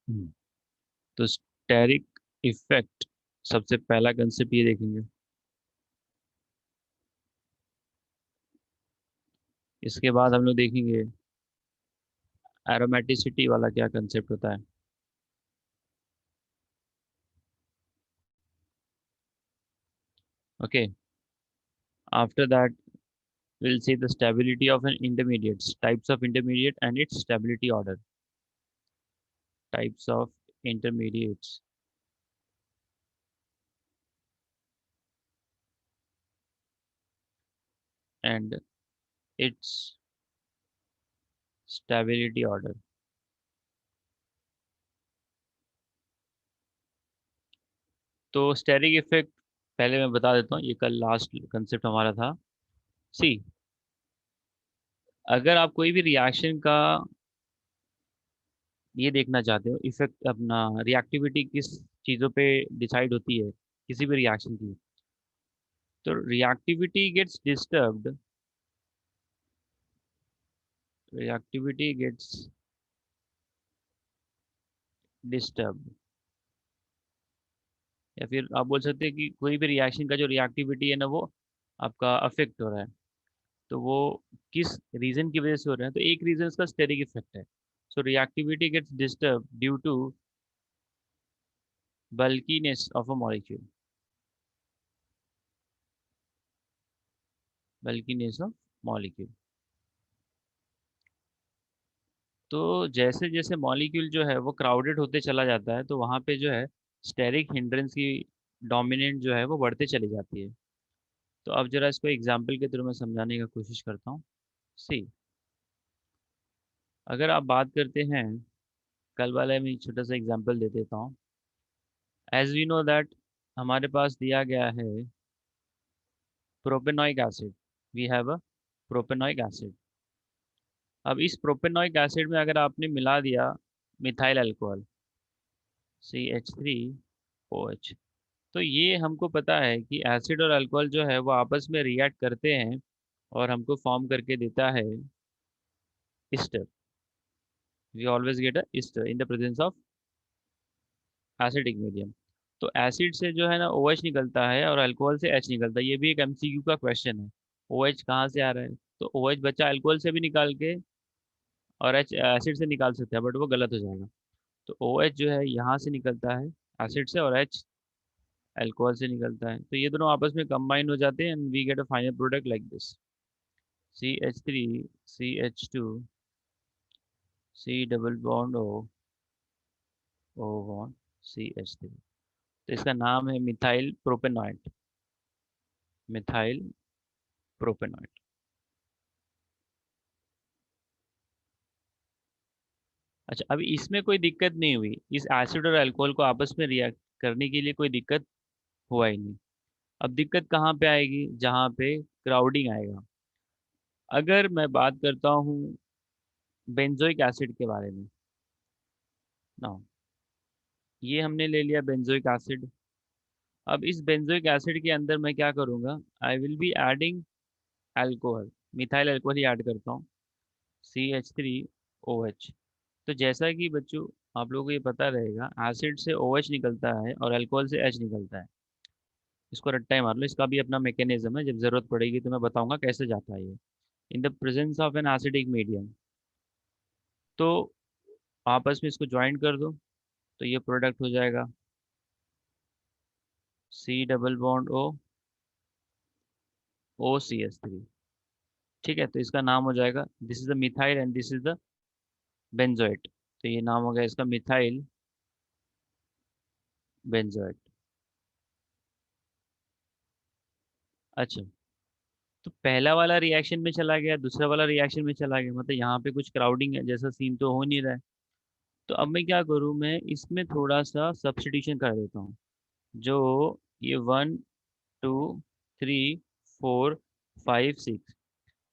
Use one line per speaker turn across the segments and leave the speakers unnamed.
हम्म, तो steric effect सबसे पहला कंसेप्ट ये देखेंगे। इसके बाद हम लोग देखेंगे एरोमेटिसिटी वाला क्या कंसेप्ट होता है। Okay, after that we'll see the stability of an intermediates, types of intermediate and its stability order. Types of intermediates and its stability order. तो स्टेरिक इफेक्ट पहले मैं बता देता हूँ, ये कल लास्ट कंसेप्ट हमारा था। सी, अगर आप कोई भी रिएक्शन का ये देखना चाहते हो इफेक्ट, अपना रिएक्टिविटी किस चीज़ों पे डिसाइड होती है किसी भी रिएक्शन की, तो reactivity gets disturbed, reactivity gets disturbed, या फिर आप बोल सकते हैं कि कोई भी रिएक्शन का जो रिएक्टिविटी है ना वो आपका अफेक्ट हो रहा है, तो वो किस रीजन की वजह से हो रहा है, तो एक रीजन इसका स्टेरिक इफेक्ट है। So reactivity gets disturb due to bulkiness of a molecule, bulkiness of molecule. तो जैसे जैसे मॉलिक्यूल जो है वो क्राउडेड होते चला जाता है, तो वहाँ पे जो है स्टेरिक हिंड्रेंस की डोमिनेंट जो है वो बढ़ते चली जाती है। तो अब जरा इसको एग्जाम्पल के थ्रू मैं समझाने की कोशिश करता हूँ। सी, अगर आप बात करते हैं, कल वाले में एक छोटा सा एग्जांपल दे देता हूँ। एज वी नो दैट हमारे पास दिया गया है propanoic acid, we have a propanoic acid. अब इस प्रोपेनॉइक एसिड में अगर आपने मिला दिया मिथाइल अल्कोहल, CH3OH, तो ये हमको पता है कि एसिड और अल्कोहल जो है वो आपस में रिएक्ट करते हैं और हमको फॉर्म करके देता है ester. We always get a ester in the presence of acidic medium. तो एसिड से जो है ना OH निकलता है और अल्कोहल से H निकलता है। ये भी एक MCQ का क्वेश्चन है, OH कहाँ से आ रहा है, तो OH बच्चा अल्कोहल से भी निकाल के और H एसिड से निकाल सकता है, बट वो गलत हो जाएगा। तो OH जो है यहाँ से निकलता है एसिड से, और H अल्कोहल से निकलता है, तो ये दोनों आपस में कंबाइन हो जाते हैं and we get a final product like this, CH3CH2 C double bond O bond CH3। तो इसका नाम है मिथाइल प्रोपेनॉइट, मिथाइल प्रोपेनॉइट। अच्छा, अभी इसमें कोई दिक्कत नहीं हुई, इस एसिड और अल्कोहल को आपस में रिएक्ट करने के लिए कोई दिक्कत हुआ ही नहीं। अब दिक्कत कहाँ पे आएगी, जहाँ पे क्राउडिंग आएगा। अगर मैं बात करता हूँ बेंजोइक एसिड के बारे में ना, ये हमने ले लिया बेंजोइक एसिड। अब इस बेंजोइक एसिड के अंदर मैं क्या करूँगा, I will be adding alcohol, methyl alcohol he add करता हूँ, CH3OH। तो जैसा कि बच्चों आप लोगों को ये पता रहेगा, एसिड से OH निकलता है और अल्कोहल से H निकलता है। इसको रट्टा ही मार लो, इसका भी अपना मैकेनिज्म है, जब जरूरत पड़ेगी तो मैं बताऊंगा कैसे जाता है ये। इन the presence of an acidic medium, तो आपस में इसको ज्वाइन कर दो, तो ये प्रोडक्ट हो जाएगा C डबल बॉन्ड OCH3। ठीक है, तो इसका नाम हो जाएगा, this is the methyl and this is the benzoate, तो ये नाम हो गया इसका मिथाइल बेंजोएट। अच्छा, तो पहला वाला रिएक्शन में चला गया, दूसरा वाला रिएक्शन में चला गया, मतलब यहाँ पे कुछ क्राउडिंग है जैसा सीन तो हो नहीं रहा है। तो अब मैं क्या करूँ, मैं इसमें थोड़ा सा सब्स्टिट्यूशन कर देता हूँ। जो ये 1 2 3 4 5 6,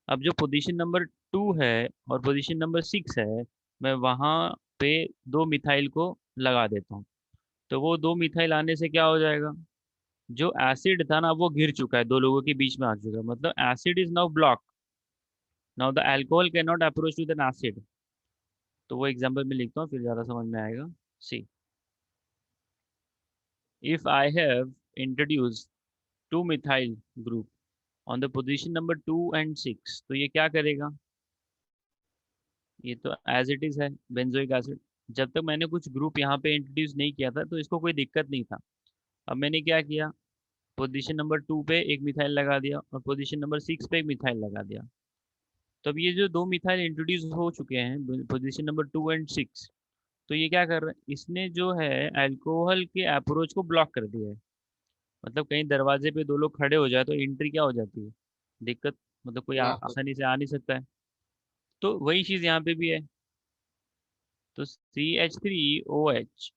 अब जो पोजीशन नंबर 2 है और पोजीशन नंबर 6 है, मैं वहाँ पे दो मिथाइल को लगा देता हूँ। तो वो दो मिथाइल आने से क्या हो जाएगा, जो एसिड था ना वो गिर चुका है, दो लोगों के बीच में आ चुका है, मतलब acid is now block, now the alcohol can not approach to the acid. तो वो एग्जांपल में लिखता हूँ फिर ज़्यादा समझ में आएगा। सी, if I have introduced 2 methyl group on the position number 2 and 6, तो ये क्या करेगा? ये तो एज इट इज है बेंजोइक एसिड। जब तक मैंने कुछ ग्रुप यहाँ पे इंट्रोड्यूस नहीं किया था तो इसको कोई दिक्कत नहीं था। अब मैंने क्या किया, पोजीशन नंबर 2 पे एक मिथाइल लगा दिया और पोजीशन नंबर 6 पे एक मिथाइल लगा दिया। तो अब ये जो 2 मिथाइल इंट्रोड्यूस हो चुके हैं पोजीशन नंबर 2 एंड 6, तो ये क्या कर रहा है, इसने जो है अल्कोहल के अप्रोच को ब्लॉक कर दिया है। मतलब कहीं दरवाजे पे दो लोग खड़े हो जाए तो एंट्री क्या हो जाती है, दिक्कत, मतलब कोई
ब्लॉक हो।
आसानी से आ नहीं सकता है। तो वही चीज़ यहाँ पे भी है। तो CH3OH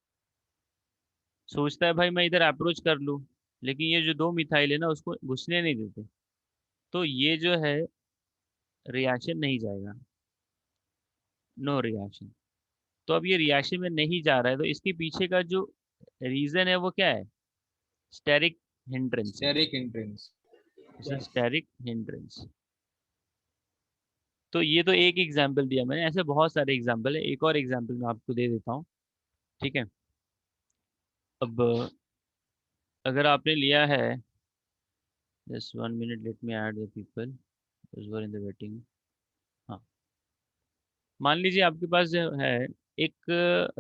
सोचता है भाई मैं इधर अप्रोच कर लूँ, लेकिन ये जो 2 मिथाइल है ना उसको घुसने नहीं देते, तो ये जो है रिएक्शन नहीं जाएगा, नो रिएक्शन। तो अब ये रिएक्शन में नहीं जा रहा है, तो इसके पीछे का जो रीज़न है वो क्या है, स्टेरिक हिंड्रेंस है।
Steric hindrance.
Steric hindrance. तो ये तो एक एग्जाम्पल दिया मैंने, ऐसे बहुत सारे एग्जाम्पल है। एक और एग्जाम्पल मैं आपको दे देता हूँ, ठीक है। अब अगर आपने लिया है, just 1 minute, let me add the people in the waiting. हाँ, मान लीजिए आपके पास जो है एक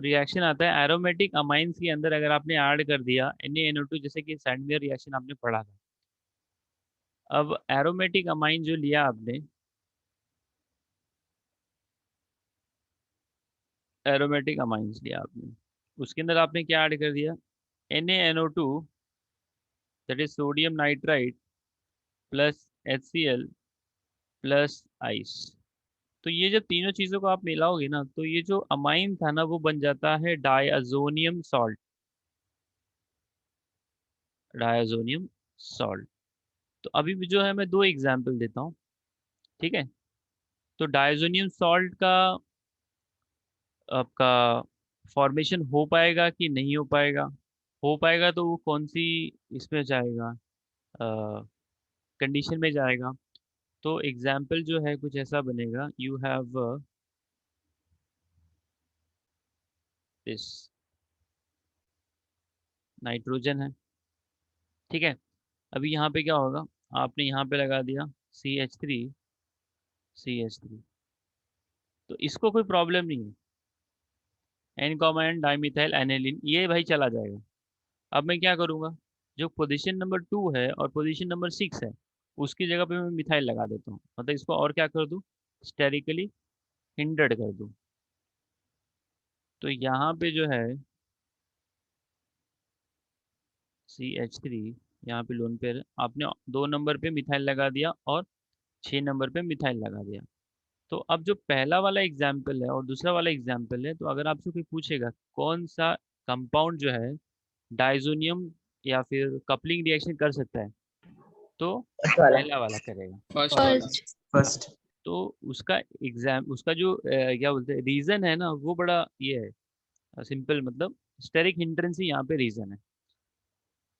रिएक्शन आता है एरोमेटिक अमाइंस के अंदर, अगर आपने ऐड कर दिया Na NO2, जैसे कि सैंडवियर रिएक्शन आपने पढ़ा था। अब एरोमेटिक अमाइन जो लिया आपने, एरोमेटिक अमाइंस लिया आपने, उसके अंदर आपने क्या ऐड कर दिया, Na NO2, that is sodium nitrite plus HCl plus ice. तो ये जब तीनों चीज़ों को आप मिलाओगे ना, तो ये जो अमाइन था ना वो बन जाता है डायazonium सॉल्ट, डायazonium सॉल्ट। तो अभी भी जो है मैं दो एग्जाम्पल देता हूँ, ठीक है। तो डायजोनियम सॉल्ट का आपका फॉर्मेशन हो पाएगा कि नहीं हो पाएगा, हो पाएगा तो वो कौन सी इसमें जाएगा, कंडीशन में जाएगा। तो एग्जाम्पल जो है कुछ ऐसा बनेगा, यू हैव दिस नाइट्रोजन है, ठीक है। अभी यहाँ पे क्या होगा, आपने यहाँ पे लगा दिया CH3 तो इसको कोई प्रॉब्लम नहीं है, N comma N dimethyl aniline ये भाई चला जाएगा। अब मैं क्या करूँगा, जो पोजीशन नंबर 2 है और पोजीशन नंबर 6 है, उसकी जगह पे मैं मिथाइल लगा देता हूँ, मतलब इसको और क्या कर दूँ, स्टेरिकली हिंडर्ड कर दूँ। तो यहाँ पे जो है CH3, यहाँ पे लोन पेयर आपने 2 नंबर पे मिथाइल लगा दिया और 6 नंबर पे मिथाइल लगा दिया। तो अब जो पहला वाला एग्जाम्पल है और दूसरा वाला एग्जाम्पल है, तो अगर आपसे कोई पूछेगा कौन सा कंपाउंड जो है डाइजोनियम या फिर कपलिंग रिएक्शन कर सकता है, तो
फर्स्ट वाला।
पहला वाला करेगा।
फर्स्ट वाला।
First first.
तो उसका उसका जो क्या बोलते हैं रीजन है ना, वो बड़ा ये है सिंपल, मतलब स्टेरिक हिंड्रेंस ही यहाँ पे रीजन है।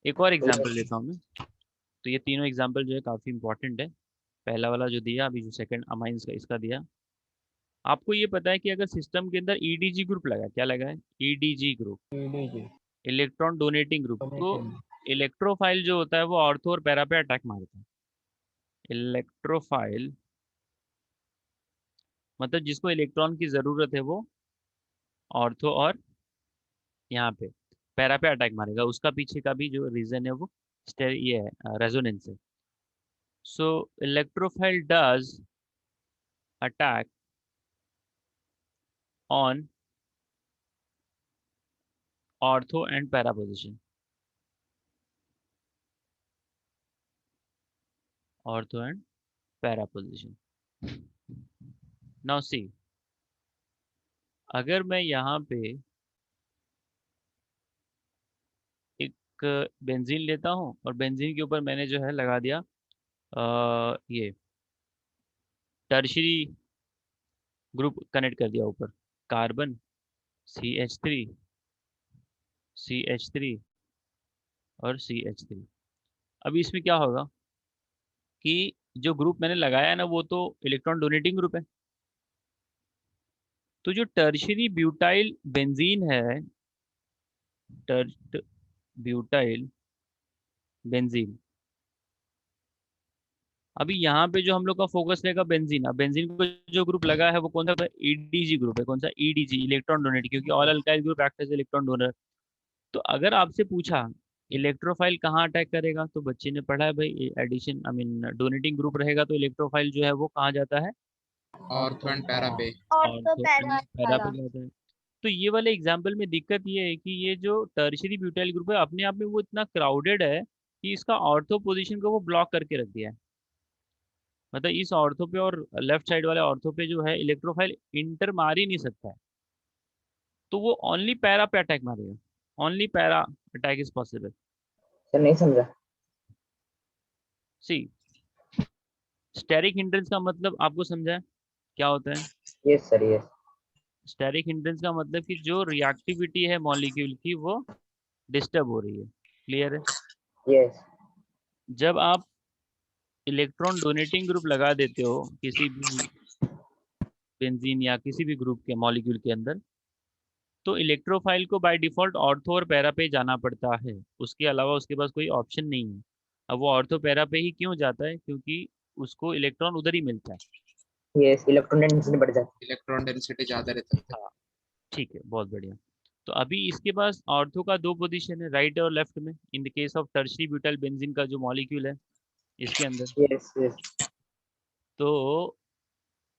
एक और एग्जाम्पल देता हूँ मैं। तो ये तीनों एग्जाम्पल जो है काफ़ी इंपॉर्टेंट है। पहला वाला जो दिया, अभी जो सेकंड अमाइंस का इसका दिया। आपको ये पता है कि अगर सिस्टम के अंदर EDG ग्रुप लगा, क्या लगा है, EDG group, electron donating group, तो इलेक्ट्रोफाइल जो होता है वो ऑर्थो और पैरा पे अटैक मारता है। इलेक्ट्रोफाइल मतलब जिसको इलेक्ट्रॉन की ज़रूरत है वो ऑर्थो और यहाँ पे पैरा पे अटैक मारेगा। उसका पीछे का भी जो रीज़न है वो ये है, रेजोनेंस है। So electrophile does attack on ortho and para position, ortho and para position. Now see, अगर मैं यहाँ पे एक बेंजीन लेता हूँ और बेंजीन के ऊपर मैंने जो है लगा दिया ये टर्शरी ग्रुप कनेक्ट कर दिया ऊपर, कार्बन CH3 और CH3। अभी इसमें क्या होगा कि जो ग्रुप मैंने लगाया है ना वो तो इलेक्ट्रॉन डोनेटिंग ग्रुप है। तो जो टर्शरी ब्यूटाइल बेंजीन है टर्स्ट ब्यूटाइल बेंजीन। अभी यहाँ पे जो हम लोग का फोकस रहेगा बेंजीन। अब बेंजीन को जो ग्रुप लगा है वो कौन सा ईडीजी ग्रुप है। कौन सा? ईडीजी, इलेक्ट्रॉन डोनेट, क्योंकि all alkyl group act as electron donor. तो अगर आपसे पूछा इलेक्ट्रोफाइल कहाँ अटैक करेगा, तो बच्चे ने पढ़ा है भाई addition, I mean donating group रहेगा तो इलेक्ट्रोफाइल जो है वो कहाँ जाता है?
ऑर्थो एंड पैरा पे।
ऑर्थो एंड पैरा पे जाता है। तो ये वाले एग्जाम्पल में दिक्कत ये है कि ये जो टर्शियरी ब्यूटाइल ग्रुप है अपने आप में वो इतना क्राउडेड है कि इसका ऑर्थो पोजीशन को वो ब्लॉक करके रख दिया है। मतलब इस ऑर्थो पे और लेफ्ट साइड वाले ऑर्थो पे जो है इलेक्ट्रोफाइल इंटर मार ही नहीं सकता है। तो वो ओनली पैरा पे अटैक मारेगा। Only para attack is possible.
Sir नहीं समझा।
सी, स्टेरिक हिंड्रेंस का मतलब आपको समझा है क्या होता है?
Yes sir yes.
Steric hindrance का मतलब कि जो रिएक्टिविटी है मॉलिक्यूल की वो डिस्टर्ब हो रही है। क्लियर है?
यस
जब आप इलेक्ट्रॉन डोनेटिंग ग्रुप लगा देते हो किसी भी बेंजीन या किसी भी ग्रुप के मॉलिक्यूल के अंदर, तो इलेक्ट्रोफाइल को बाय डिफॉल्ट ऑर्थो और पैरा पे जाना पड़ता है। उसके अलावा उसके पास कोई ऑप्शन नहीं है। अब वो ऑर्थो पैरा पे ही क्यों जाता है? क्योंकि उसको इलेक्ट्रॉन उधर ही मिलता है।
यस, इलेक्ट्रॉन डेंसिटी बढ़ जाती
इलेक्ट्रॉन डेंसिटी ज्यादा रहता है।
हाँ, ठीक है, बहुत बढ़िया। तो अभी इसके पास ऑर्थो का दो पोजीशन है, राइट और लेफ्ट में, in the case of tertiary butyl benzene का जो मॉलिक्यूल है इसके अंदर।
है। Yes yes.
तो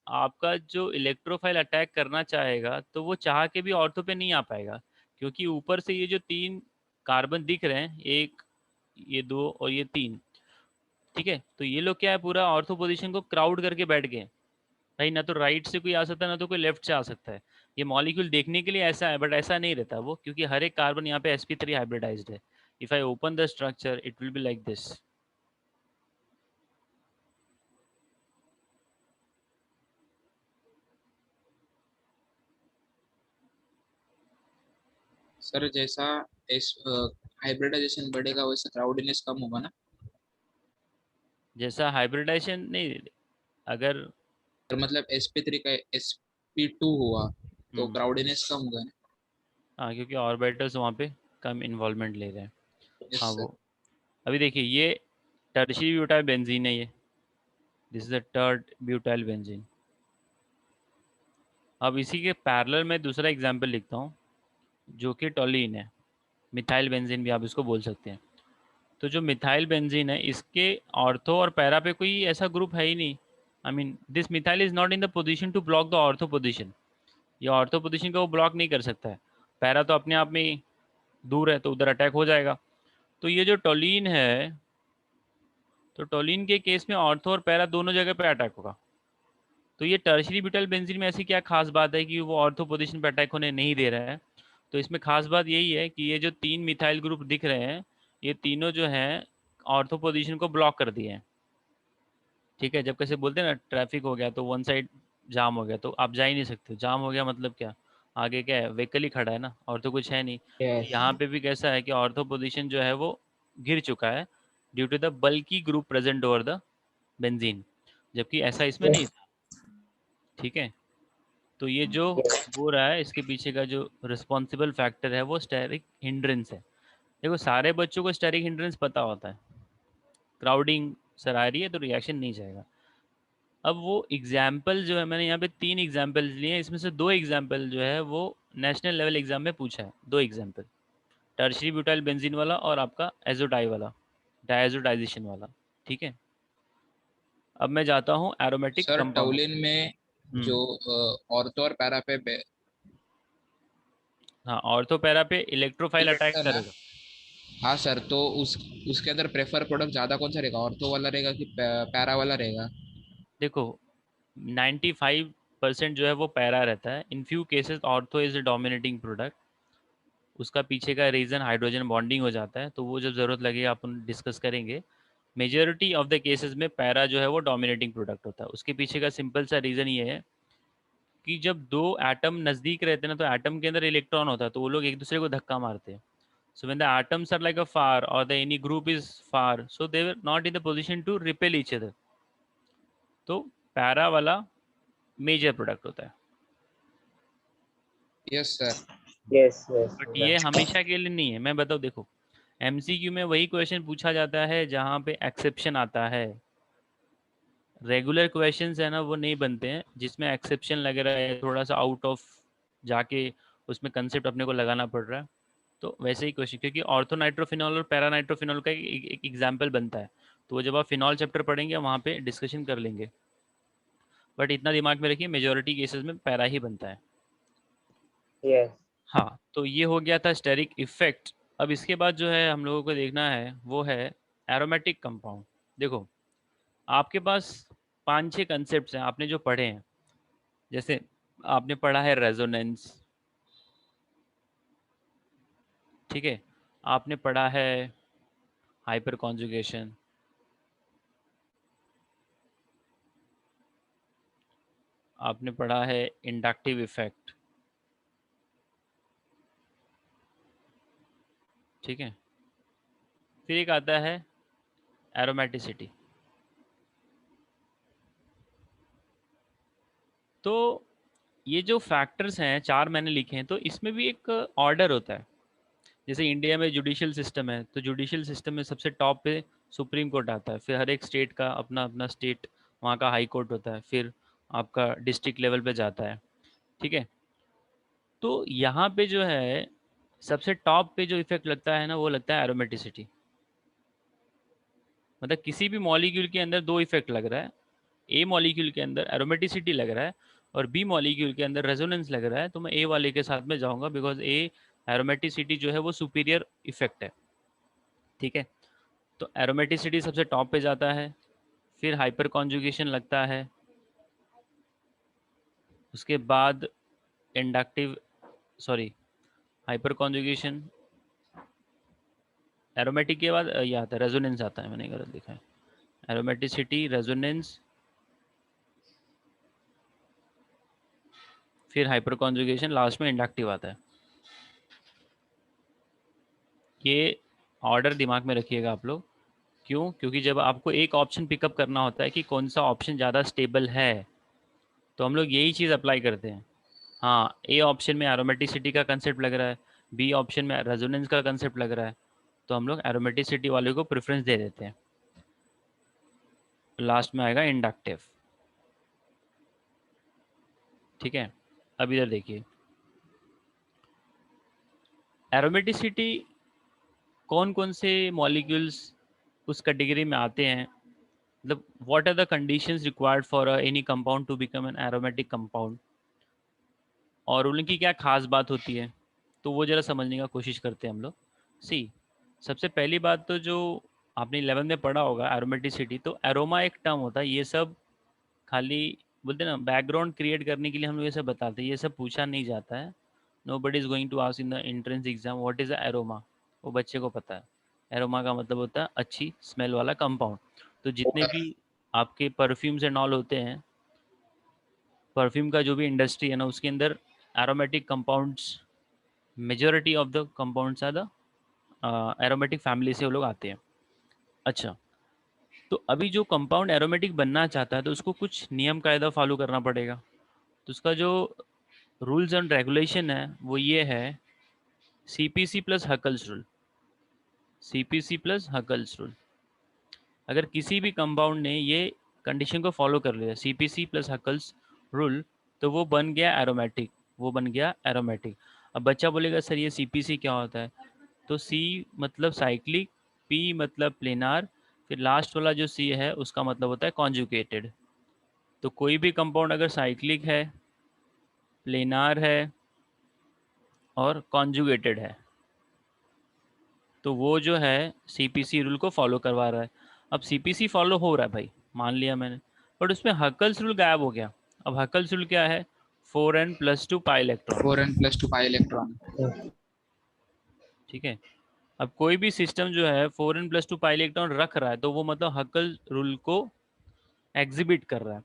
आपका जो इलेक्ट्रोफाइल अटैक करना चाहेगा तो वो चाह के भी ऑर्थो पे नहीं आ पाएगा, क्योंकि ऊपर से ये जो तीन कार्बन दिख रहे हैं, एक, ये दो और ये तीन, ठीक है, तो ये लोग क्या है पूरा ऑर्थो पोजीशन को क्राउड करके बैठ गए हैं। भाई ना तो राइट से कोई आ सकता है ना तो कोई लेफ्ट से आ सकता है। ये मॉलिक्यूल देखने के लिए ऐसा है बट ऐसा नहीं रहता वो, क्योंकि हर एक कार्बन यहाँ पे sp3 हाइब्रिडाइज्ड है। If I open the structure it will be like this.
Sir जैसा इस हाइब्रिडाइजेशन बढ़ेगा वैसा क्राउडीनेस कम होगा ना।
जैसा हाइब्रिडाइजेशन नहीं, अगर
तो मतलब sp3 का sp2 हुआ तो
हम्म,
क्राउडीनेस कम होगा ना।
हाँ, क्योंकि ऑर्बिटल्स वहाँ पे कम इन्वॉल्वमेंट ले रहे हैं।
यस
हाँ
सर।
वो, अभी देखिए ये टर्शियरी ब्यूटाइल बेंजीन है ये, this is the third butyl benzene. अब इसी के पैरेलल में दूसरा एग्जांपल लिखता हूँ जो कि टॉलीन है, मिथाइल बेंजीन भी आप इसको बोल सकते हैं। तो जो मिथाइल बेंजीन है इसके ऑर्थो और पैरा पे कोई ऐसा ग्रुप है ही नहीं। I mean this methyl is not in the position to block the ortho position. ये ऑर्थो पोजीशन को वो ब्लॉक नहीं कर सकता है। पैरा तो अपने आप में ही दूर है तो उधर अटैक हो जाएगा। तो ये जो टोलीन है, तो टोलीन के केस में ऑर्थो और पैरा दोनों जगह पे अटैक होगा। तो ये टर्शरी ब्यूटाइल बेंजीन में ऐसी क्या खास बात है कि वो ऑर्थो पोजीशन पे अटैक होने नहीं दे रहा है? तो इसमें खास बात यही है कि ये जो तीन मिथाइल ग्रुप दिख रहे हैं ये तीनों जो हैं ऑर्थो पोजीशन को ब्लॉक कर दिए हैं। ठीक है, जब कैसे बोलते हैं ना ट्रैफिक हो गया तो वन साइड जाम हो गया तो आप जा ही नहीं सकते। जाम हो गया मतलब क्या? आगे क्या है, व्हीकल ही खड़ा है ना, और तो कुछ है नहीं। तो
यस
यहाँ पे भी कैसा है कि ऑर्थो पोजीशन जो है वो गिर चुका है due to the bulky group present over the benzene, जबकि ऐसा इसमें नहीं
यस
था। ठीक है, तो ये जो हो रहा है इसके पीछे का जो रिस्पॉन्सिबल फैक्टर है वो स्टेरिक हिंड्रेंस है। देखो सारे बच्चों को स्टेरिक हिंड्रेंस पता होता है। क्राउडिंग सर आ रही है तो रिएक्शन नहीं जाएगा। अब वो एग्जाम्पल जो है, मैंने यहाँ पे तीन एग्जाम्पल्स लिए हैं, इसमें से दो एग्जाम्पल जो है वो नेशनल लेवल एग्जाम में पूछा है। दो एग्जाम्पल, टर्शरी ब्यूटाइल बेंजीन वाला और आपका एजोडाई वाला, डायजोडाइजेशन वाला। ठीक है, अब मैं जाता हूँ एरोमेटिक
सर
कंपाउंड।
टोलिन में जो
हम्म,
ऑर्थो और पैरा पे
हाँ, ऑर्थो पैरा पे इलेक्ट्रोफाइल अटैक
बैठता है ना।
करेगा।
हाँ सर, तो उसके अंदर प्रेफर प्रोडक्ट ज्यादा कौन सा रहेगा, ऑर्थो वाला रहेगा कि पैरा वाला रहेगा।
देखो 95% जो है वो पैरा रहता है। In few cases ortho is the dominating product. उसका पीछे का रीज़न हाइड्रोजन बॉन्डिंग हो जाता है, तो वो जब ज़रूरत लगे अपन डिस्कस करेंगे। मेजॉरिटी ऑफ द केसेस में पैरा जो है वो डोमिनेटिंग प्रोडक्ट होता है। उसके पीछे का सिंपल सा रीज़न ये है कि जब दो एटम नज़दीक रहते हैं ना तो एटम के अंदर इलेक्ट्रॉन होता है तो वो लोग एक दूसरे को धक्का मारते हैं। So when the atoms are like a far और the any group is far, so they were not in the position to repel each other. तो पैरा वाला मेजर प्रोडक्ट होता है।
Yes sir.
Yes, yes.
But ये हमेशा के लिए नहीं है। मैं बताऊँ, देखो एमसीक्यू में वही क्वेश्चन पूछा जाता है जहाँ पे एक्सेप्शन आता है। रेगुलर क्वेश्चंस है ना वो नहीं बनते हैं जिसमें एक्सेप्शन लग रहा है, थोड़ा सा आउट ऑफ जाके उसमें कंसेप्ट अपने को लगाना पड़ रहा है। तो वैसे ही क्वेश्चन, क्योंकि ऑर्थोनाइट्रोफिनॉल और पैरानाइट्रोफिनॉल का एक एग्जाम्पल बनता है, तो वो जब आप फिनॉल चैप्टर पढ़ेंगे वहाँ पे डिस्कशन कर लेंगे। बट इतना दिमाग में रखिए, मेजोरिटी केसेस में पैरा ही बनता है।
Yes.
हाँ, तो ये हो गया था स्टेरिक इफेक्ट। अब इसके बाद जो है हम लोगों को देखना है वो है एरोमेटिक कंपाउंड। देखो आपके पास 5-6 कंसेप्ट हैं आपने जो पढ़े हैं। जैसे आपने पढ़ा है रेजोनेंस, ठीक है, आपने पढ़ा है हाइपर कॉन्जुगेशन, आपने पढ़ा है इंडक्टिव इफेक्ट, ठीक है, फिर एक आता है एरोमेटिसिटी। तो ये जो फैक्टर्स हैं 4 मैंने लिखे हैं, तो इसमें भी एक ऑर्डर होता है। जैसे इंडिया में जुडिशियल सिस्टम है, तो जुडिशियल सिस्टम में सबसे टॉप पे सुप्रीम कोर्ट आता है, फिर हर एक स्टेट का अपना अपना स्टेट वहाँ का हाई कोर्ट होता है, फिर आपका डिस्ट्रिक्ट लेवल पे जाता है, ठीक है। तो यहाँ पे जो है सबसे टॉप पे जो इफेक्ट लगता है ना वो लगता है एरोमेटिसिटी। मतलब किसी भी मॉलिक्यूल के अंदर 2 इफेक्ट लग रहा है, ए मॉलिक्यूल के अंदर एरोमेटिसिटी लग रहा है और बी मॉलिक्यूल के अंदर रेजोनेंस लग रहा है, तो मैं ए वाले के साथ में जाऊंगा, बिकॉज ए एरोमेटिसिटी जो है वो सुपीरियर इफेक्ट है, ठीक है। तो एरोमेटिसिटी सबसे टॉप पे जाता है, फिर हाइपर कॉन्जुगेशन लगता है, उसके बाद inductive, sorry, hyper conjugation, aromatic के बाद ये आता है रेजोनेंस आता है, मैंने गलत लिखा है, एरोमेटिसिटी, रेजोनेंस, फिर हाइपर कॉन्जुगेशन, लास्ट में इंडक्टिव आता है। ये ऑर्डर दिमाग में रखिएगा आप लोग। क्यों? क्योंकि जब आपको एक ऑप्शन पिकअप करना होता है कि कौन सा ऑप्शन ज़्यादा स्टेबल है, तो हम लोग यही चीज़ अप्लाई करते हैं। हाँ, ए ऑप्शन में एरोमेटिसिटी का कंसेप्ट लग रहा है, बी ऑप्शन में रेजोनेंस का कंसेप्ट लग रहा है, तो हम लोग एरोमेटिसिटी वाले को प्रेफरेंस दे देते हैं। लास्ट में आएगा इंडक्टिव, ठीक है। अब इधर देखिए, एरोमेटिसिटी कौन कौन से मॉलिक्यूल्स उस कैटेगरी में आते हैं, मतलब what are the conditions required for any compound to become an aromatic compound, और उनकी क्या खास बात होती है, तो वो ज़रा समझने का कोशिश करते हैं हम लोग। सी, सबसे पहली बात तो जो आपने 11 में पढ़ा होगा एरोमेटिसिटी, तो एरोमा एक टर्म होता है, ये सब खाली बोलते हैं ना बैकग्राउंड क्रिएट करने के लिए हम लोग ये सब बताते हैं, ये सब पूछा नहीं जाता है। Nobody is going to ask in the entrance exam what is a aroma, वो बच्चे को पता है। एरोमा का मतलब होता है अच्छी स्मेल वाला कंपाउंड। तो जितने भी आपके परफ्यूम्स एंड ऑल होते हैं, परफ्यूम का जो भी इंडस्ट्री है ना उसके अंदर aromatic compounds, majority of the compounds are the aromatic family से वो लोग आते हैं। अच्छा, तो अभी जो कंपाउंड एरोमेटिक बनना चाहता है तो उसको कुछ नियम कायदा फॉलो करना पड़ेगा। तो उसका जो रूल्स एंड रेगुलेशन है वो ये है, CPC plus Huckel's rule. CPC plus Huckel's rule, अगर किसी भी कंपाउंड ने ये कंडीशन को फॉलो कर लिया, सीपीसी प्लस हकल्स रूल, तो वो बन गया एरोमेटिक, वो बन गया एरोमेटिक। अब बच्चा बोलेगा सर ये सीपीसी क्या होता है, तो सी मतलब साइक्लिक, पी मतलब प्लेनार, फिर लास्ट वाला जो सी है उसका मतलब होता है कॉन्जुगेटेड। तो कोई भी कंपाउंड अगर साइक्लिक है, प्लेनार है और कॉन्जुगेटेड है, तो वो जो है सीपीसी रूल को फॉलो करवा रहा है। अब सीपीसी फॉलो हो रहा है भाई, मान लिया मैंने, बट उसमें हकल्स रूल गायब हो गया। अब हकल्स रूल क्या है, 4n+2 pi electron,
4n+2 pi electron.
ठीक है। अब कोई भी सिस्टम जो है 4n+2 पाई इलेक्ट्रॉन रख रहा है तो वो मतलब हकल रूल को एग्जिबिट कर रहा है।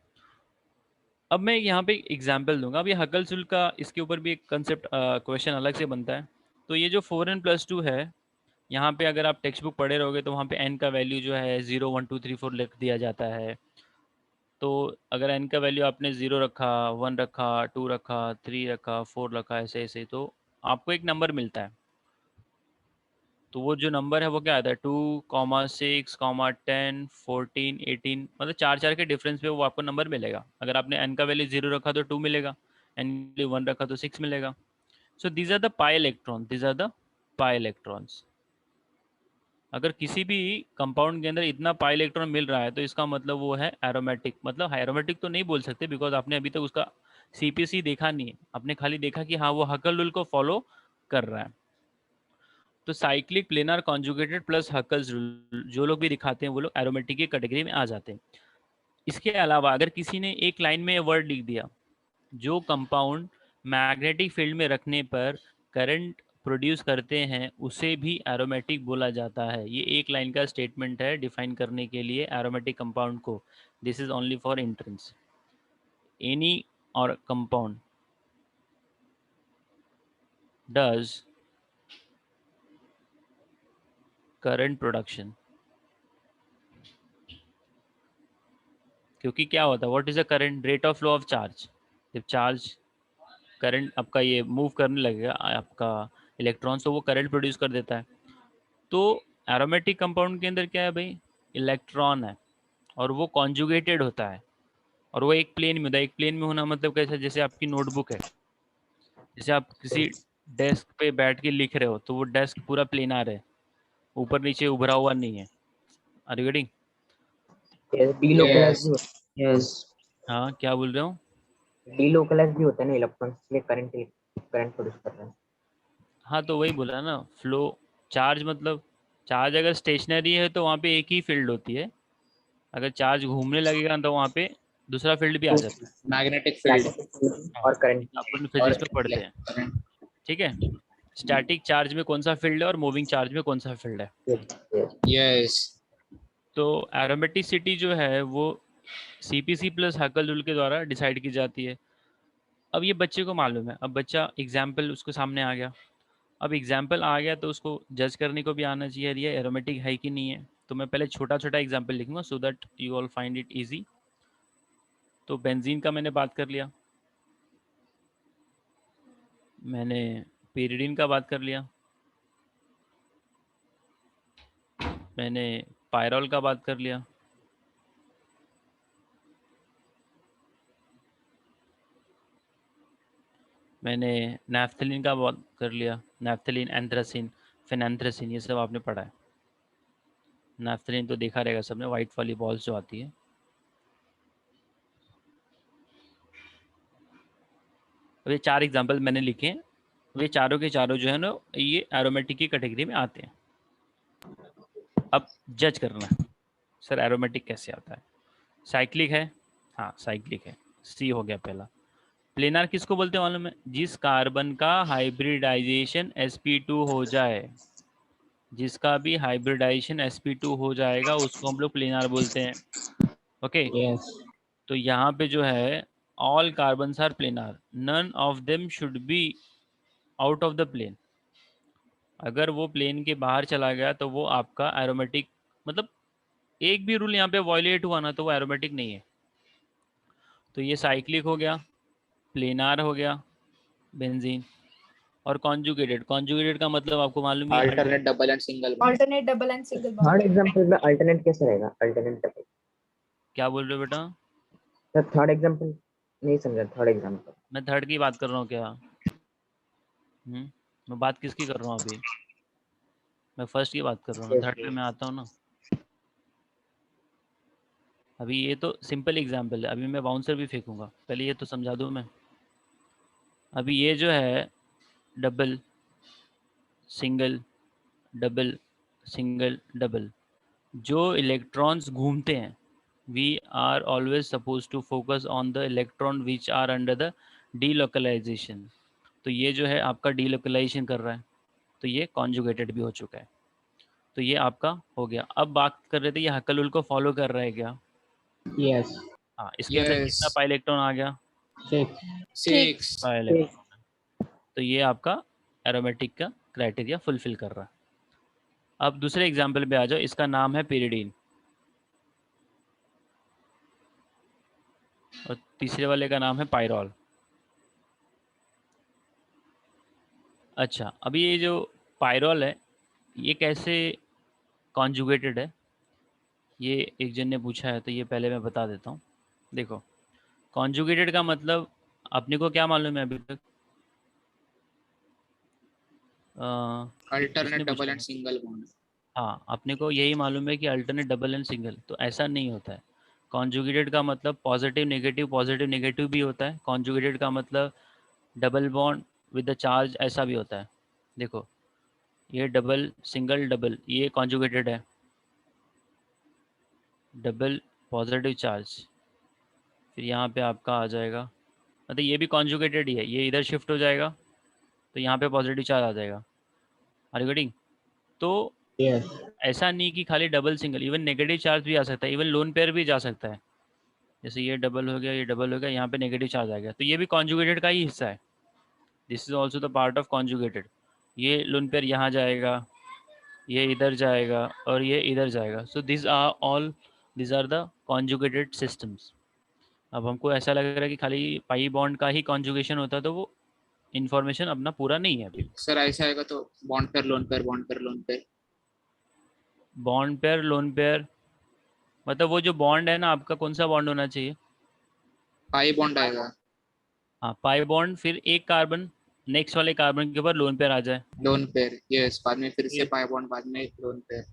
अब मैं यहाँ पे एग्जाम्पल दूंगा। अब ये हकल रूल का, इसके ऊपर भी एक कंसेप्ट क्वेश्चन अलग से बनता है। तो ये जो 4n+2 है, यहाँ पे अगर आप टेक्स्ट बुक पढ़े रहोगे तो वहाँ पे n का वैल्यू जो है 0 1 2 3 4 लिख दिया जाता है। तो अगर n का वैल्यू आपने 0 रखा, 1 रखा, 2 रखा, 3 रखा, 4 रखा, ऐसे ऐसे, तो आपको एक नंबर मिलता है, तो वो जो नंबर है वो क्या आता है 2,6,10 14 18, मतलब 4 के डिफरेंस पे वो आपको नंबर मिलेगा। अगर आपने n का वैल्यू 0 रखा तो 2 मिलेगा, n वैल्यू 1 रखा तो 6 मिलेगा। So these are the pi electron, these are the pi electrons. अगर किसी भी कंपाउंड के अंदर इतना पाई इलेक्ट्रॉन मिल रहा है तो इसका मतलब वो है एरोमेटिक। मतलब एरोमेटिक तो नहीं बोल सकते बिकॉज आपने अभी तक उसका CP_C देखा नहीं है, आपने खाली देखा कि हाँ वो हकल रूल को फॉलो कर रहा है। तो cyclic, planar, conjugated plus Huckel's rule जो लोग भी दिखाते हैं वो लोग एरोमेटिक की कैटेगरी में आ जाते हैं। इसके अलावा अगर किसी ने एक लाइन में वर्ड लिख दिया, जो कंपाउंड मैग्नेटिक फील्ड में रखने पर करंट प्रोड्यूस करते हैं उसे भी एरोमेटिक बोला जाता है। ये एक लाइन का स्टेटमेंट है डिफाइन करने के लिए एरोमेटिक कंपाउंड को। This is only for entrance. Any और कंपाउंड डज करंट प्रोडक्शन। क्योंकि क्या होता है, what is the current? Rate of flow of charge. जब चार्ज करंट आपका ये मूव करने लगेगा आपका इलेक्ट्रॉन्स, तो वो करंट प्रोड्यूस कर देता है। तो एरोमेटिक कंपाउंड के अंदर क्या है भाई, इलेक्ट्रॉन है और वो कॉन्जुगेटेड होता है और वो एक प्लेन में होता है। एक प्लेन में होना मतलब कैसा, जैसे आपकी नोटबुक है, जैसे आप किसी डेस्क पे बैठ के लिख रहे हो तो वो डेस्क पूरा प्लेनार है, ऊपर नीचे उभरा हुआ नहीं है। Are you getting?
yes, delocalized
yes.
भी होता है। yes,
हाँ क्या बोल रहे हो?
delocalized भी होता है ना इलेक्ट्रॉन्स, इसलिए करंट प्रोड्यूस कर रहे हैं।
हाँ तो वही बोला ना, फ्लो चार्ज मतलब चार्ज अगर स्टेशनरी है तो वहाँ पे एक ही फील्ड होती है, अगर चार्ज घूमने लगेगा तो वहाँ पे दूसरा फील्ड भी आ
तो
जाता है।
मैग्नेटिक फील्ड
मैग्नेटिक फील्ड
हाँ,
और करंट।
अपन
और
फिजिक्स में पढ़ते हैं।
करंट।
ठीक है, स्टैटिक चार्ज में कौन सा फील्ड है और मूविंग चार्ज में कौन सा फील्ड है।
yes,
yes.
तो एरोमेटिसिटी जो है वो CP_C प्लस हकल रूल के द्वारा डिसाइड की जाती है। अब ये बच्चे को मालूम है, अब बच्चा एग्जाम्पल उसको सामने आ गया, अब एग्जाम्पल आ गया तो उसको जज करने को भी आना चाहिए ये एरोमेटिक है कि नहीं है। तो मैं पहले छोटा छोटा एग्जाम्पल लिखूंगा so that you all find it easy. तो बेंजीन का मैंने बात कर लिया, मैंने पेरिडीन का बात कर लिया, मैंने पायरॉल का बात कर लिया, मैंने नैफ्थलीन का बात कर लिया, नैफ्थलीन, एंथ्रासिन, फिनैंथ्रासिन, ये सब आपने पढ़ा है। नैफ्थलीन तो देखा रहेगा सबने, वाइट वाली बॉल्स जो आती है। अब ये 4 एग्जाम्पल मैंने लिखे हैं, वे चारों के चारों जो है ना ये एरोमेटिक की कैटेगरी में आते हैं। अब जज करना है, सर एरोमेटिक कैसे आता है। साइक्लिक है, हाँ साइक्लिक है, सी हो गया पहला। प्लेनार किसको बोलते हैं मालूम है? जिस कार्बन का हाइब्रिडाइजेशन sp2 हो जाए, जिसका भी हाइब्रिडाइजेशन sp2 हो जाएगा उसको हम लोग प्लेनार बोलते हैं। Okay,
yes.
तो यहाँ पे जो है all carbons are planar, none of them should be out of the plane. अगर वो प्लेन के बाहर चला गया तो वो आपका एरोमेटिक, मतलब एक भी रूल यहाँ पे वॉयलेट हुआ ना तो वो एरोमेटिक नहीं है। तो ये साइक्लिक हो गया, प्लेनार हो गया बेंजीन, और कॉन्जुगेटेड। कॉन्जुगेटेड का मतलब आपको मालूम ही है,
alternate, double and single.
alternate double and single bond.
Third example में अल्टरनेट कैसे रहेगा? अल्टरनेट
क्या बोल रहे हो बेटा?
सर, थर्ड एग्जांपल नहीं समझा। थर्ड एग्जांपल
मैं थर्ड की बात कर रहा हूँ क्या? मैं बात किसकी कर रहा हूँ अभी? मैं फर्स्ट की बात कर रहा हूँ ना, थर्ड पे मैं आता हूँ ना। अभी ये तो सिंपल एग्जांपल है, अभी मैं बाउंसर भी फेंकूंगा, पहले ये तो समझा दूँ मैं। अभी ये जो है double single double single double, जो इलेक्ट्रॉन्स घूमते हैं, we are always suppose to focus on the electron which are under the delocalization. तो ये जो है आपका डीलोकलाइजेशन कर रहा है, तो ये कॉन्जुगेटेड भी हो चुका है। तो ये आपका हो गया। अब बात कर रहे थे ये हकल को फॉलो कर रहा है क्या?
यस।
हाँ, इसके अंदर
यस।
कितना पाई इलेक्ट्रॉन आ गया?
6।
Pi electron. तो ये आपका एरोमेटिक का क्राइटेरिया फुलफिल कर रहा है। अब दूसरे एग्जाम्पल पे आ जाओ, इसका नाम है पेरिडीन, और तीसरे वाले का नाम है पायरॉल। अच्छा, अभी ये जो पायरोल है ये कैसे कॉन्जुगेटेड है, ये एक जन ने पूछा है, तो ये पहले मैं बता देता हूँ। देखो, कॉन्जुगेटेड का मतलब अपने को क्या मालूम है अभी तक? किसने
अल्टरनेट डबल
पूछा
एंड
था?
Single bond.
हाँ, अपने को यही मालूम है कि अल्टरनेट, डबल एंड सिंगल, तो ऐसा नहीं होता है। कॉन्जुगेटेड का मतलब पॉजिटिव नेगेटिव भी होता है। कॉन्जुगेटेड का मतलब double bond with the charge ऐसा भी होता है। देखो, ये डबल सिंगल डबल ये कॉन्जुगेटेड है, डबल पॉजिटिव चार्ज, फिर यहाँ पे आपका आ जाएगा, मतलब ये भी कॉन्जुगेटेड ही है, ये इधर शिफ्ट हो जाएगा तो यहाँ पे पॉजिटिव चार्ज आ जाएगा। Are you getting? तो
यस।
ऐसा नहीं कि खाली double single, even negative charge भी आ सकता है, इवन लोन पेयर भी जा सकता है। जैसे ये डबल हो गया, ये डबल हो गया, यहाँ पे नेगेटिव चार्ज आ गया, तो ये भी कॉन्जुगेटेड का ही हिस्सा है। This is also the part of conjugated. ये लोन पेयर यहाँ जाएगा, ये इधर जाएगा और ये इधर जाएगा। So this are the conjugated systems. अब हमको ऐसा लग रहा है कि खाली पाई बॉन्ड का ही कॉन्जुगेशन होता है, तो वो इन्फॉर्मेशन अपना पूरा नहीं है अभी।
सर ऐसा आएगा तो bond pair lone pair bond pair lone pair.
Bond pair lone pair मतलब वो जो बॉन्ड है ना आपका, कौन सा बॉन्ड होना चाहिए?
पाई बॉन्ड आएगा।
हाँ, पाई बॉन्ड, फिर एक कार्बन नेक्स्ट वाले कार्बन के ऊपर लोन पेयर आ जाए।
लोन पेयर यस, बाद में फिर से
ये
पाई बॉन्ड, बाद में लोन पेयर।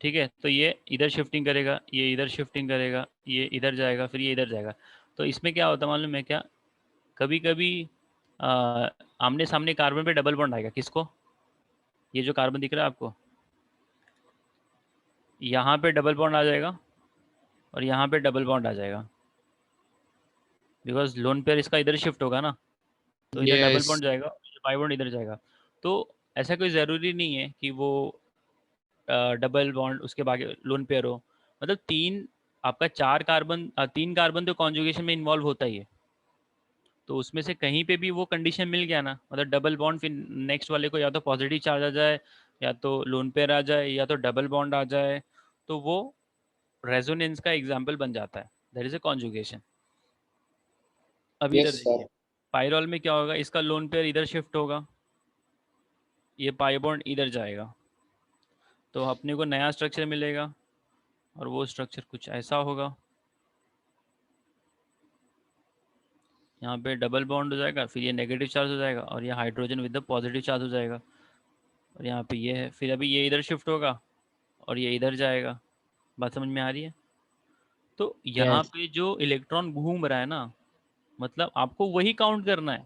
ठीक है, तो ये इधर शिफ्टिंग करेगा, ये इधर शिफ्टिंग करेगा, ये इधर जाएगा, फिर ये इधर जाएगा। तो इसमें क्या होता है मालूम है क्या? कभी कभी आमने सामने कार्बन पे डबल बॉन्ड आएगा। किसको? ये जो कार्बन दिख रहा है आपको, यहाँ पे डबल बॉन्ड आ जाएगा और यहाँ पे डबल बॉन्ड आ जाएगा, बिकॉज लोन पेयर इसका इधर शिफ्ट होगा ना, तो इधर डबल
यस
बॉन्ड जाएगा, पाई बॉन्ड इधर जाएगा। तो ऐसा कोई ज़रूरी नहीं है कि वो डबल बॉन्ड उसके बाद लोन पेयर हो। मतलब आपका तीन कार्बन तो कॉन्जुगेशन में इन्वॉल्व होता ही है। तो उसमें से कहीं पे भी वो कंडीशन मिल गया ना, मतलब डबल बॉन्ड, फिर नेक्स्ट वाले को या तो पॉजिटिव चार्ज आ जाए, या तो लोन पेयर आ जाए, या तो डबल बॉन्ड आ जाए, तो वो रेजोनेंस का एग्जाम्पल बन जाता है। That is a conjugation. अभी इधर
यस
देखिए,
सर।
पायरॉल में क्या होगा, इसका लोन पेयर इधर शिफ्ट होगा, ये पाई बॉन्ड इधर जाएगा, तो अपने को नया स्ट्रक्चर मिलेगा, और वो स्ट्रक्चर कुछ ऐसा होगा। यहाँ पे डबल बॉन्ड हो जाएगा, फिर ये नेगेटिव चार्ज हो जाएगा, और ये hydrogen with the positive charge हो जाएगा, और यहाँ पे ये है, फिर अभी ये इधर शिफ्ट होगा और ये इधर जाएगा। बात समझ में आ रही है? तो यहाँ
यस।
पे जो इलेक्ट्रॉन घूम रहा है ना, मतलब आपको वही काउंट करना है।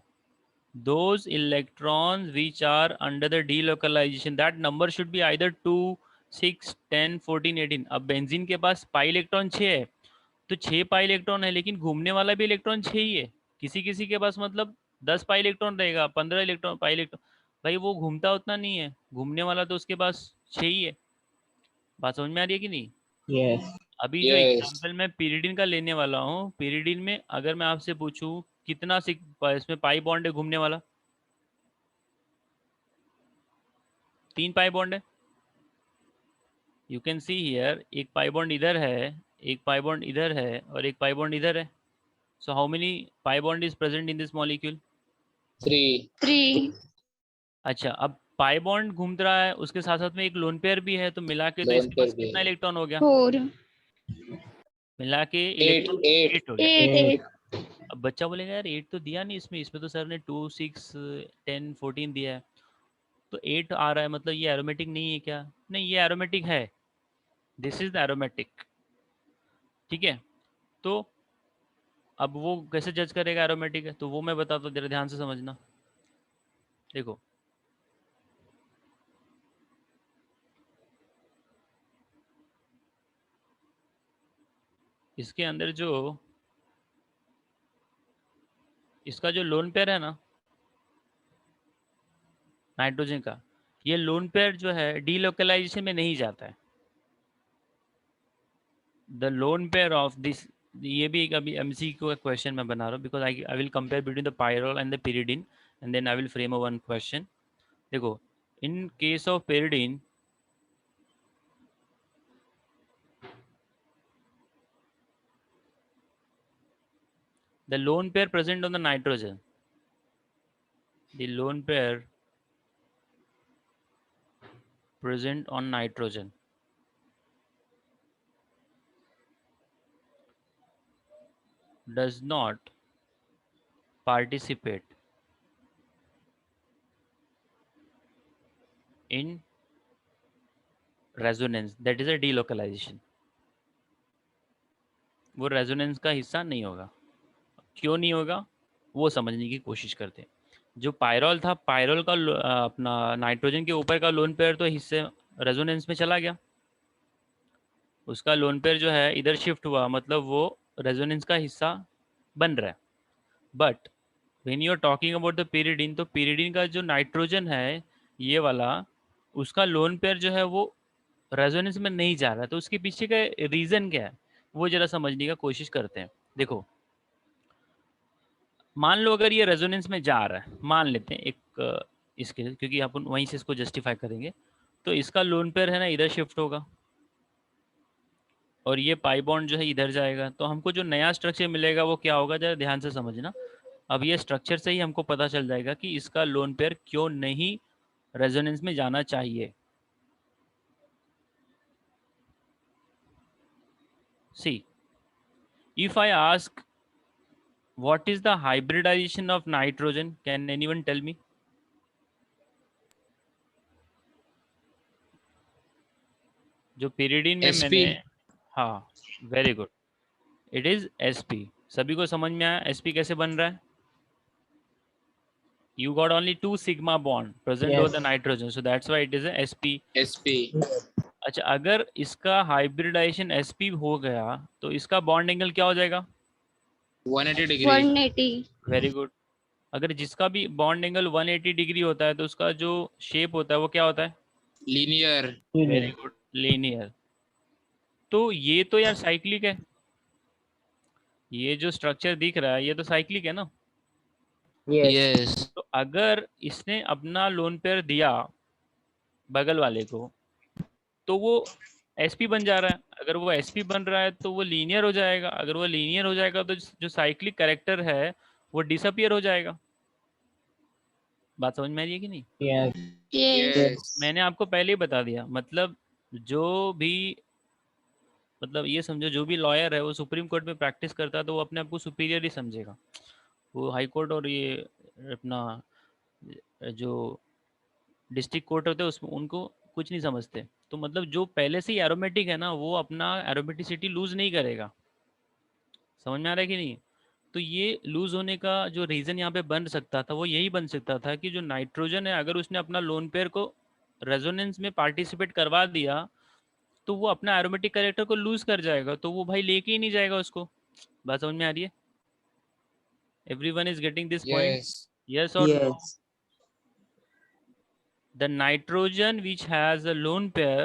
those electrons which are under the delocalization, that number should be either 2, 6, 10, 14, 18। अब बेंजीन के पास पाई इलेक्ट्रॉन 6 है, तो 6 पाई इलेक्ट्रॉन है, लेकिन घूमने वाला भी इलेक्ट्रॉन 6 ही है। किसी किसी के पास मतलब 10 पाई इलेक्ट्रॉन रहेगा, 15 इलेक्ट्रॉन पाई इलेक्ट्रॉन, भाई वो घूमता उतना नहीं है, घूमने वाला तो उसके पास 6 ही है। बात समझ में आ रही है कि नहीं?
यस।
अभी जो
यस
एग्जांपल मैं पीरिडिन का लेने वाला हूँ, पीरिडिन में अगर मैं आपसे पूछूं कितना इसमें पाई बॉन्ड है घूमने वाला? 3 पाई बॉन्ड है। यू कैन सी हियर, एक पाई बॉन्ड इधर है, एक पाई बॉन्ड इधर है, और एक पाई बॉन्ड इधर है। So how many pi bond is present in this molecule?
Three.
3।
अच्छा, अब पाई बॉन्ड घूम रहा है, उसके साथ साथ में एक लोन पेयर भी है, तो मिला के तो
लोन
इसके
पेयर
पास
भी
कितना
है।
इलेक्ट्रॉन हो गया?
4।
मिला के
एट
इलेक्ट्रॉन
एट।
8 हो गया,
8
8।
8।
अब बच्चा बोलेगा यार 8 तो दिया नहीं इसमें, इसमें तो सर ने 2, 6, 10, 14 दिया है, तो 8 आ रहा है, मतलब ये एरोमेटिक नहीं है क्या? नहीं, ये एरोमेटिक है, दिस इज द एरोमेटिक। ठीक है, तो अब वो कैसे जज करेगा एरोमेटिक है, तो वो मैं बताता हूँ, जरा ध्यान से समझना। देखो, इसके अंदर जो इसका जो लोन पेयर है ना नाइट्रोजन का, ये लोन पेयर जो है डीलोकलाइजेशन में नहीं जाता है। The lone pair of this, ये भी एक अभी एमसीक्यू का क्वेश्चन मैं बना रहा हूँ, because I will compare between the pyrrole and the pyridine, and then I will frame a one question. देखो, in case of pyridine, the lone pair present on the nitrogen, the lone pair present on nitrogen does not participate in resonance, that is a delocalization. वो resonance का हिस्सा नहीं होगा। क्यों नहीं होगा वो समझने की कोशिश करते हैं। जो पायरोल था, पायरोल का अपना नाइट्रोजन के ऊपर का लोन पेयर तो हिस्से रेजोनेंस में चला गया, उसका लोन पेयर जो है इधर शिफ्ट हुआ, मतलब वो रेजोनेंस का हिस्सा बन रहा है। But when you are talking about the pyridine, तो pyridine का जो नाइट्रोजन है ये वाला, उसका लोन पेयर जो है वो रेजोनेंस में नहीं जा रहा। तो उसके पीछे का रीज़न क्या है वो ज़रा समझने का कोशिश करते हैं। देखो, मान लो अगर ये रेजोनेंस में जा रहा है, मान लेते हैं एक इसके, क्योंकि अपन वहीं से इसको जस्टिफाई करेंगे, तो इसका लोन पेयर है ना इधर शिफ्ट होगा और ये पाई बॉन्ड जो है इधर जाएगा। तो हमको जो नया स्ट्रक्चर मिलेगा वो क्या होगा, ज़रा ध्यान से समझना। अब ये स्ट्रक्चर से ही हमको पता चल जाएगा कि इसका लोन पेयर क्यों नहीं रेजोनेंस में जाना चाहिए। सी, if I ask what is the hybridization of nitrogen, can anyone tell me? जो pyridine में
sp
मैंने, हाँ very good, it is sp। सभी को समझ में आया sp कैसे बन रहा है? You got only 2 sigma bond present over
Yes.
the nitrogen, so that's why it is a sp।
sp
अच्छा, अगर इसका हाइब्रिडाइजेशन sp हो गया तो इसका बॉन्ड एंगल क्या हो जाएगा?
180 डिग्री
180।
Very good. अगर जिसका भी बॉन्ड एंगल 180 डिग्री होता है तो उसका जो शेप होता है वो क्या होता है?
Linear
very good, linear. तो ये तो यार साइक्लिक है, ये जो स्ट्रक्चर दिख रहा है ये तो साइक्लिक है ना।
Yes.
यस
तो अगर इसने अपना लोन पेयर दिया बगल वाले को तो वो sp बन जा रहा है। अगर वो sp बन रहा है तो वो लीनियर हो जाएगा। अगर वो लीनियर हो जाएगा तो जो साइक्लिक कैरेक्टर है वो डिसअपियर हो जाएगा। बात समझ में आ रही है कि नहीं?
Yes.
यस।
यस
मैंने आपको पहले ही बता दिया, मतलब जो भी, मतलब ये समझो जो भी लॉयर है वो सुप्रीम कोर्ट में प्रैक्टिस करता है तो वो अपने आप को सुपीरियर ही समझेगा। वो हाई कोर्ट और ये अपना जो डिस्ट्रिक्ट कोर्ट होते हैं उसमें उनको कुछ नहीं समझते। तो मतलब जो पहले से ही एरोमेटिक है ना वो अपना एरोमेटिसिटी लूज नहीं करेगा। समझ में आ रहा है कि नहीं? तो ये लूज होने का जो रीज़न यहाँ पे बन सकता था वो यही बन सकता था कि जो नाइट्रोजन है अगर उसने अपना लोन पेयर को रेजोनेंस में पार्टिसिपेट करवा दिया तो वो अपना एरोमेटिक कैरेक्टर को लूज कर जाएगा, तो वो भाई लेके ही नहीं जाएगा उसको। बात समझ में आ रही है? Everyone is getting this point?
Yes
yes और no?
Yes.
The nitrogen which has a lone pair,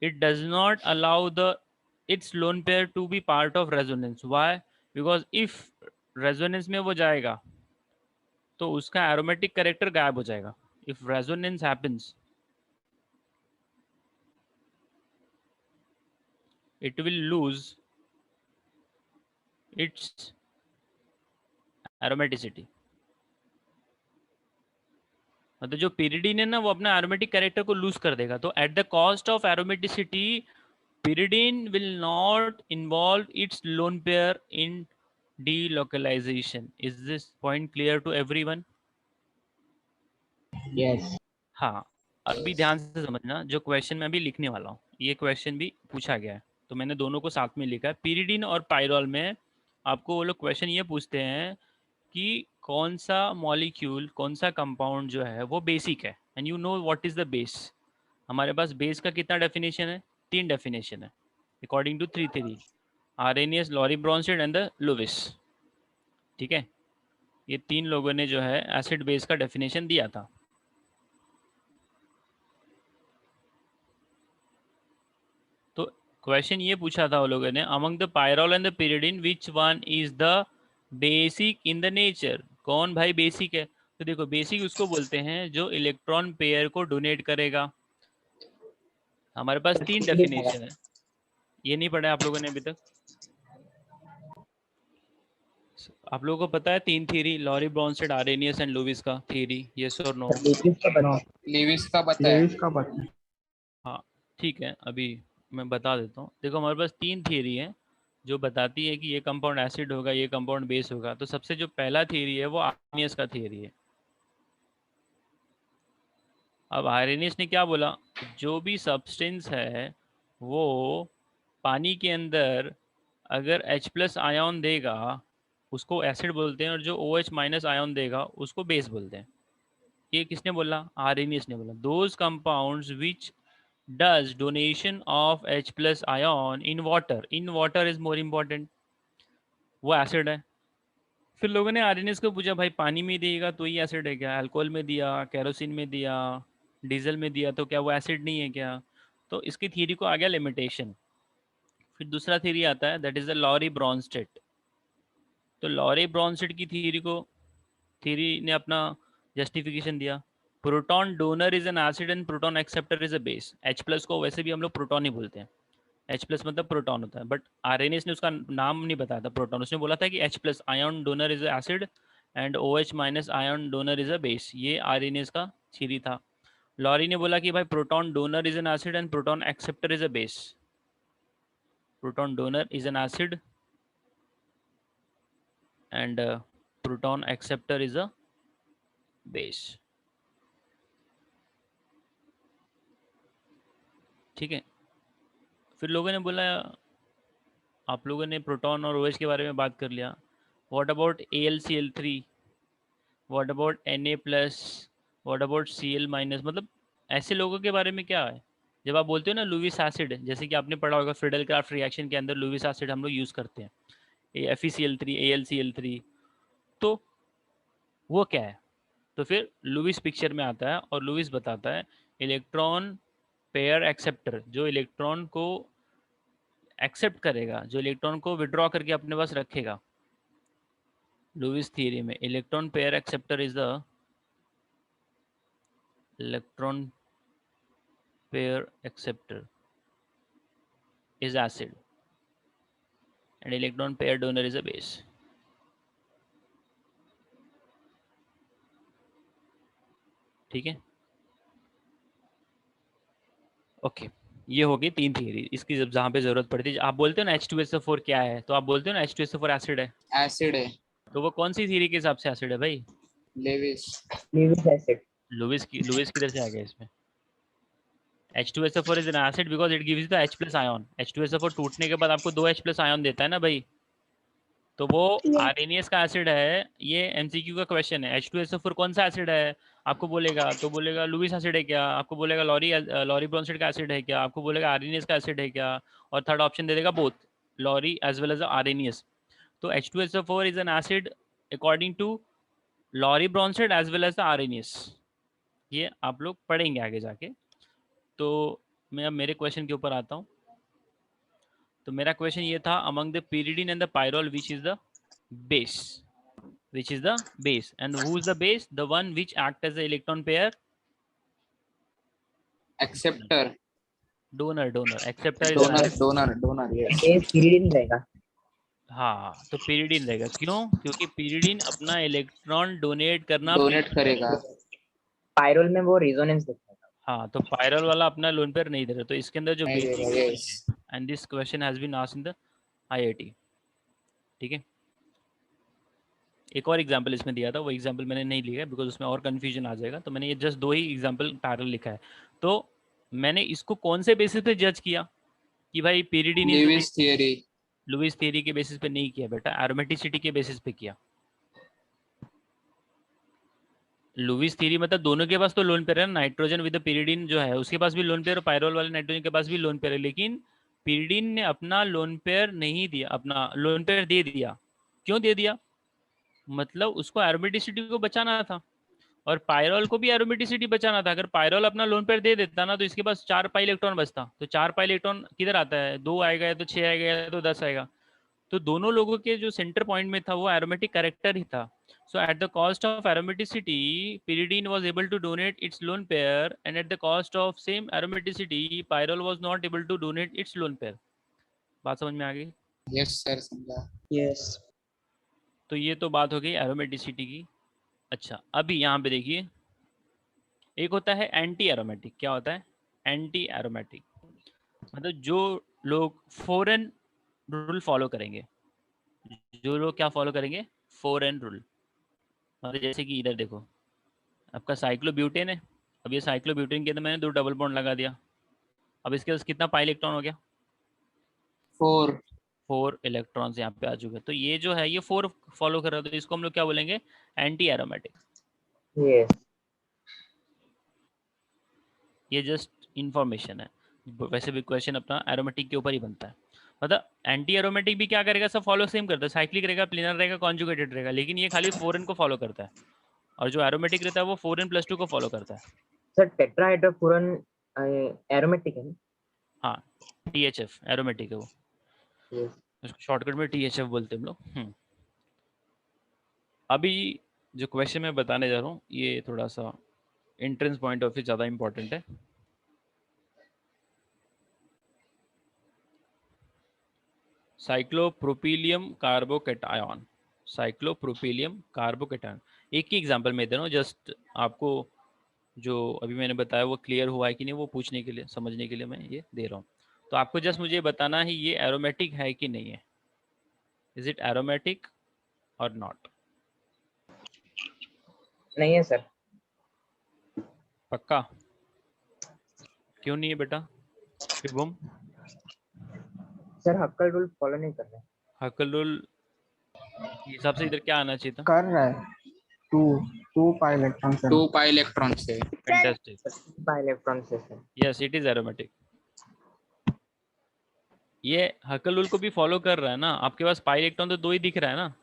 it does not allow the its lone pair to be part of resonance. Why? Because if resonance में वो जाएगा तो उसका aromatic character गायब हो जाएगा। If resonance happens, it will lose its aromaticity। मतलब जो pyridine है ना वो अपना aromatic character को lose कर देगा। तो at the cost of aromaticity, pyridine will not involve its lone pair in delocalization. Is this point clear to everyone?
Yes.
हाँ, अभी ध्यान से समझना जो क्वेश्चन मैं अभी लिखने वाला हूँ, ये क्वेश्चन भी पूछा गया है तो मैंने दोनों को साथ में लिखा है। pyridine और पायरोल में आपको वो लोग क्वेश्चन ये पूछते हैं कि कौन सा मॉलिक्यूल, कौन सा कंपाउंड जो है वो बेसिक है, and you know what is the base. हमारे पास बेस का कितना डेफिनेशन है? 3 डेफिनेशन है according to 3 theory, Arrhenius, Lowry Bronsted and the Lewis. ठीक है, ये 3 लोगों ने जो है एसिड बेस का डेफिनेशन दिया था। तो क्वेश्चन ये पूछा था वो लोगों ने, among the pyrrole and the pyridine which one is the basic in the nature. कौन भाई बेसिक है? तो देखो, बेसिक उसको बोलते हैं जो इलेक्ट्रॉन पेयर को डोनेट करेगा। हमारे पास 3 डेफिनेशन है, ये नहीं पढ़ा है आप लोगों ने अभी तक? आप लोगों को पता है तीन theory, Lowry Bronsted, Arrhenius and Lewis का थ्योरी, यस और नो?
लेविस का
नो,
पता
लेविस का पता है।
लेविस का पता है।
हाँ ठीक है, अभी मैं बता देता हूँ। देखो हमारे पास तीन थ्योरी है जो बताती है कि ये कंपाउंड एसिड होगा, ये कंपाउंड बेस होगा। तो सबसे जो पहला थ्योरी है वो आर्रेनियस का थ्योरी है। अब आर्रेनियस ने क्या बोला, जो भी सब्सटेंस है वो पानी के अंदर अगर H+ आयन देगा उसको एसिड बोलते हैं, और जो OH- आयन देगा उसको बेस बोलते हैं। ये किसने बोला? आर्रेनियस ने बोला। Those compounds which does donation of H+ ion in water is more important, वो एसिड है। फिर लोगों ने आर्रेनियस को पूछा भाई पानी में देगा तो ही एसिड है क्या? अल्कोहल में दिया, केरोसिन में दिया, डीजल में दिया, तो क्या वो एसिड नहीं है क्या? तो इसकी थ्योरी को आ गया लिमिटेशन। फिर दूसरा थ्योरी आता है, that is the Lowry Bronsted. तो लॉरी ब्रॉन्स्टेड की थ्योरी ने अपना जस्टिफिकेशन दिया। Proton donor is an acid and proton acceptor is a base. H+ को वैसे भी हम लोग प्रोटॉन ही बोलते हैं, H+ मतलब प्रोटॉन होता है, बट आर्रेनियस ने उसका नाम नहीं बताया था प्रोटॉन। उसने बोला था कि H+ ion donor is acid and OH- ion donor is a base. ये आर्रेनियस का थ्योरी था। लॉरी ने बोला कि भाई proton donor is an acid and proton acceptor is a base. Proton donor is an acid and proton acceptor is a base. ठीक है। फिर लोगों ने बोला, आप लोगों ने प्रोटॉन और OH के बारे में बात कर लिया, what about AlCl3, what about Na+, what about Cl-, मतलब ऐसे लोगों के बारे में क्या है? जब आप बोलते हो ना लुईस एसिड, जैसे कि आपने पढ़ा होगा फ्रीडल क्राफ्ट रिएक्शन के अंदर लुईस एसिड हम लोग यूज़ करते हैं, FeCl3, AlCl3, तो वो क्या है? तो फिर लुईस पिक्चर में आता है और लुईस बताता है इलेक्ट्रॉन पेयर एक्सेप्टर, जो इलेक्ट्रॉन को एक्सेप्ट करेगा, जो इलेक्ट्रॉन को विड्रॉ करके अपने पास रखेगा। लुईस थ्योरी में electron pair acceptor is the electron pair acceptor is acid and electron pair donor is a base. ठीक है, ओके। ये हो गई तीन थ्योरी। इसकी जब जहाँ पे जरूरत पड़ती है, आप बोलते हो ना H2SO4 क्या है, तो आप बोलते हो ना H2SO4 एसिड है,
एसिड है।
तो वो कौन सी थ्योरी के हिसाब से एसिड है भाई?
लेविस।
लेविस एसिड
लुईस किधर से आ गया इसमें? H2SO4 is an acid because it gives the H+ ion. H2SO4 टूटने के बाद आपको 2 H+ आयन देता है ना भाई, तो वो आर्रेनियस का एसिड है। ये MCQ का क्वेश्चन है। H2SO4 कौन सा एसिड है? आपको बोलेगा तो बोलेगा लुईस एसिड है क्या, आपको बोलेगा लॉरी ब्रॉन्स्टेड का एसिड है क्या, आपको बोलेगा आर्रेनियस का एसिड है क्या, और थर्ड ऑप्शन दे देगा both Lowry as well as Arrhenius. तो H2SO4 is an acid according to Lowry Bronsted as well as Arrhenius. ये आप लोग पढ़ेंगे आगे जाके। तो मैं अब मेरे क्वेश्चन के ऊपर आता हूँ। तो मेरा क्वेश्चन ये था, among the pyridine and the pyrrole which is the base, which is the base, and who is the base? The one which act as the electron pair
acceptor.
donor acceptor is an
donor
acid।
Donor donor yes.
Base period रहेगा।
हाँ, तो pyridine रहेगा। क्यों? क्योंकि pyridine अपना electron donate करना
donate
prefer
करेगा।
करेगा।
पायरोल में वो रेजोनेंस दिखता है।
हाँ, तो पायरल वाला अपना लोन पेयर नहीं दे रहा, तो इसके अंदर जो
नहीं
बेसिक
देगा
रूल
यस।
है, and this question has been asked in the IIT। ठीक है, एक और एग्जाम्पल इसमें दिया था, वो एग्जाम्पल मैंने नहीं लिया बिकॉज उसमें और कन्फ्यूजन आ जाएगा, तो मैंने ये जस्ट 2 ही एग्जाम्पल पैरेलल लिखा है। तो मैंने इसको कौन से बेसिस पे जज किया कि भाई pyridine is the
Lewis theory.
Lewis theory के बेसिस पे नहीं किया बेटा, एरोमेटिसिटी के बेसिस पे किया। लुईस थ्योरी मतलब दोनों के पास तो लोन पेयर है ना, नाइट्रोजन विद pyridine जो है उसके पास भी लोन पेयर, पायरोल वाले नाइट्रोजन के पास भी लोन पेयर है, लेकिन pyridine ने अपना लोन पेयर नहीं दिया, अपना लोन पेयर दे दिया। क्यों दे दिया? मतलब उसको एरोमेटिसिटी को बचाना था, और पायरोल को भी एरोमेटिसिटी बचाना था। अगर पायरोल अपना लोन पेयर दे देता ना, तो इसके पास 4 पाई इलेक्ट्रॉन बचता। तो 4 पाई इलेक्ट्रॉन किधर आता है? 2 आएगा या तो 6 आएगा या तो 10 आएगा। तो दोनों लोगों के जो सेंटर पॉइंट में था वो एरोमेटिक कैरेक्टर ही था। So at the cost of aromaticity pyridine was able to donate its lone pair, and at the cost of same aromaticity pyrrole was not able to donate its lone pair। बात समझ में आ गई?
Yes sir समझा।
Yes.
तो ये तो बात हो गई एरोमेटिसिटी की। अच्छा, अभी यहाँ पे देखिए, एक होता है एंटी एरोमेटिक। क्या होता है? एंटी एरोमेटिक मतलब जो लोग फॉरेन रूल फॉलो करेंगे। जो लोग क्या फॉलो करेंगे? Foreign rule. मतलब जैसे कि इधर देखो, आपका साइक्लोब्यूटेन है। अब ये साइक्लोब्यूटेन के अंदर मैंने 2 डबल बॉन्ड लगा दिया। अब इसके पास कितना पाई इलेक्ट्रॉन हो गया?
4।
4 इलेक्ट्रॉन्स यहाँ पे आ चुके हैं। तो ये जो है ये 4 फॉलो कर रहा है, तो इसको हम लोग क्या बोलेंगे? Anti aromatic.
यस।
ये जस्ट इंफॉर्मेशन है। वैसे भी क्वेश्चन अपना एरोमेटिक के ऊपर ही बनता है। मतलब एंटी एरोमेटिक भी क्या करेगा? सब फॉलो सेम करता है, साइक्लिक रहेगा, प्लेनर रहेगा, कॉन्जुगेटेड रहेगा, लेकिन ये खाली 4n को फॉलो करता है। और जो एरोमेटिक रहता है वो 4n+2 को फॉलो करता है।
सर टेट्राहाइड्रोफुरन एरोमेटिक है ना?
हाँ, THF एरोमेटिक है वो।
यस।
उसको शॉर्टकट में THF बोलते हैं हम लोग। अभी जो क्वेश्चन मैं बताने जा रहा हूँ ये थोड़ा सा एंट्रेंस पॉइंट ऑफ व्यू ज़्यादा इंपॉर्टेंट है। साइक्लोप्रोपीलियम कार्बोकेटायन। साइक्लोप्रोपीलियम कार्बोकेटायन। एक ही एग्जांपल मैं दे रहा हूँ, जस्ट आपको जो अभी मैंने बताया वो क्लियर हुआ है कि नहीं वो पूछने के लिए, समझने के लिए मैं ये दे रहा हूँ। तो आपको जस्ट मुझे बताना है ये एरोमेटिक है कि नहीं है। इज इट एरोमेटिक और नॉट?
नहीं है सर।
पक्का? क्यों नहीं है बेटा? शुभम?
सर हक्कल रूल फॉलो नहीं कर रहे।
हकल रूल के हिसाब से इधर क्या आना चाहिए था?
कर रहा है। टू टू पाई इलेक्ट्रॉन से
2 पाई इलेक्ट्रॉन से।
फैंटास्टिक।
बाय इलेक्ट्रॉन से sir.
Yes, it is aromatic. ये हकल रूल को भी फॉलो कर रहा है ना। आपके पास पाई इलेक्ट्रॉन तो 2 ही दिख रहा है ना।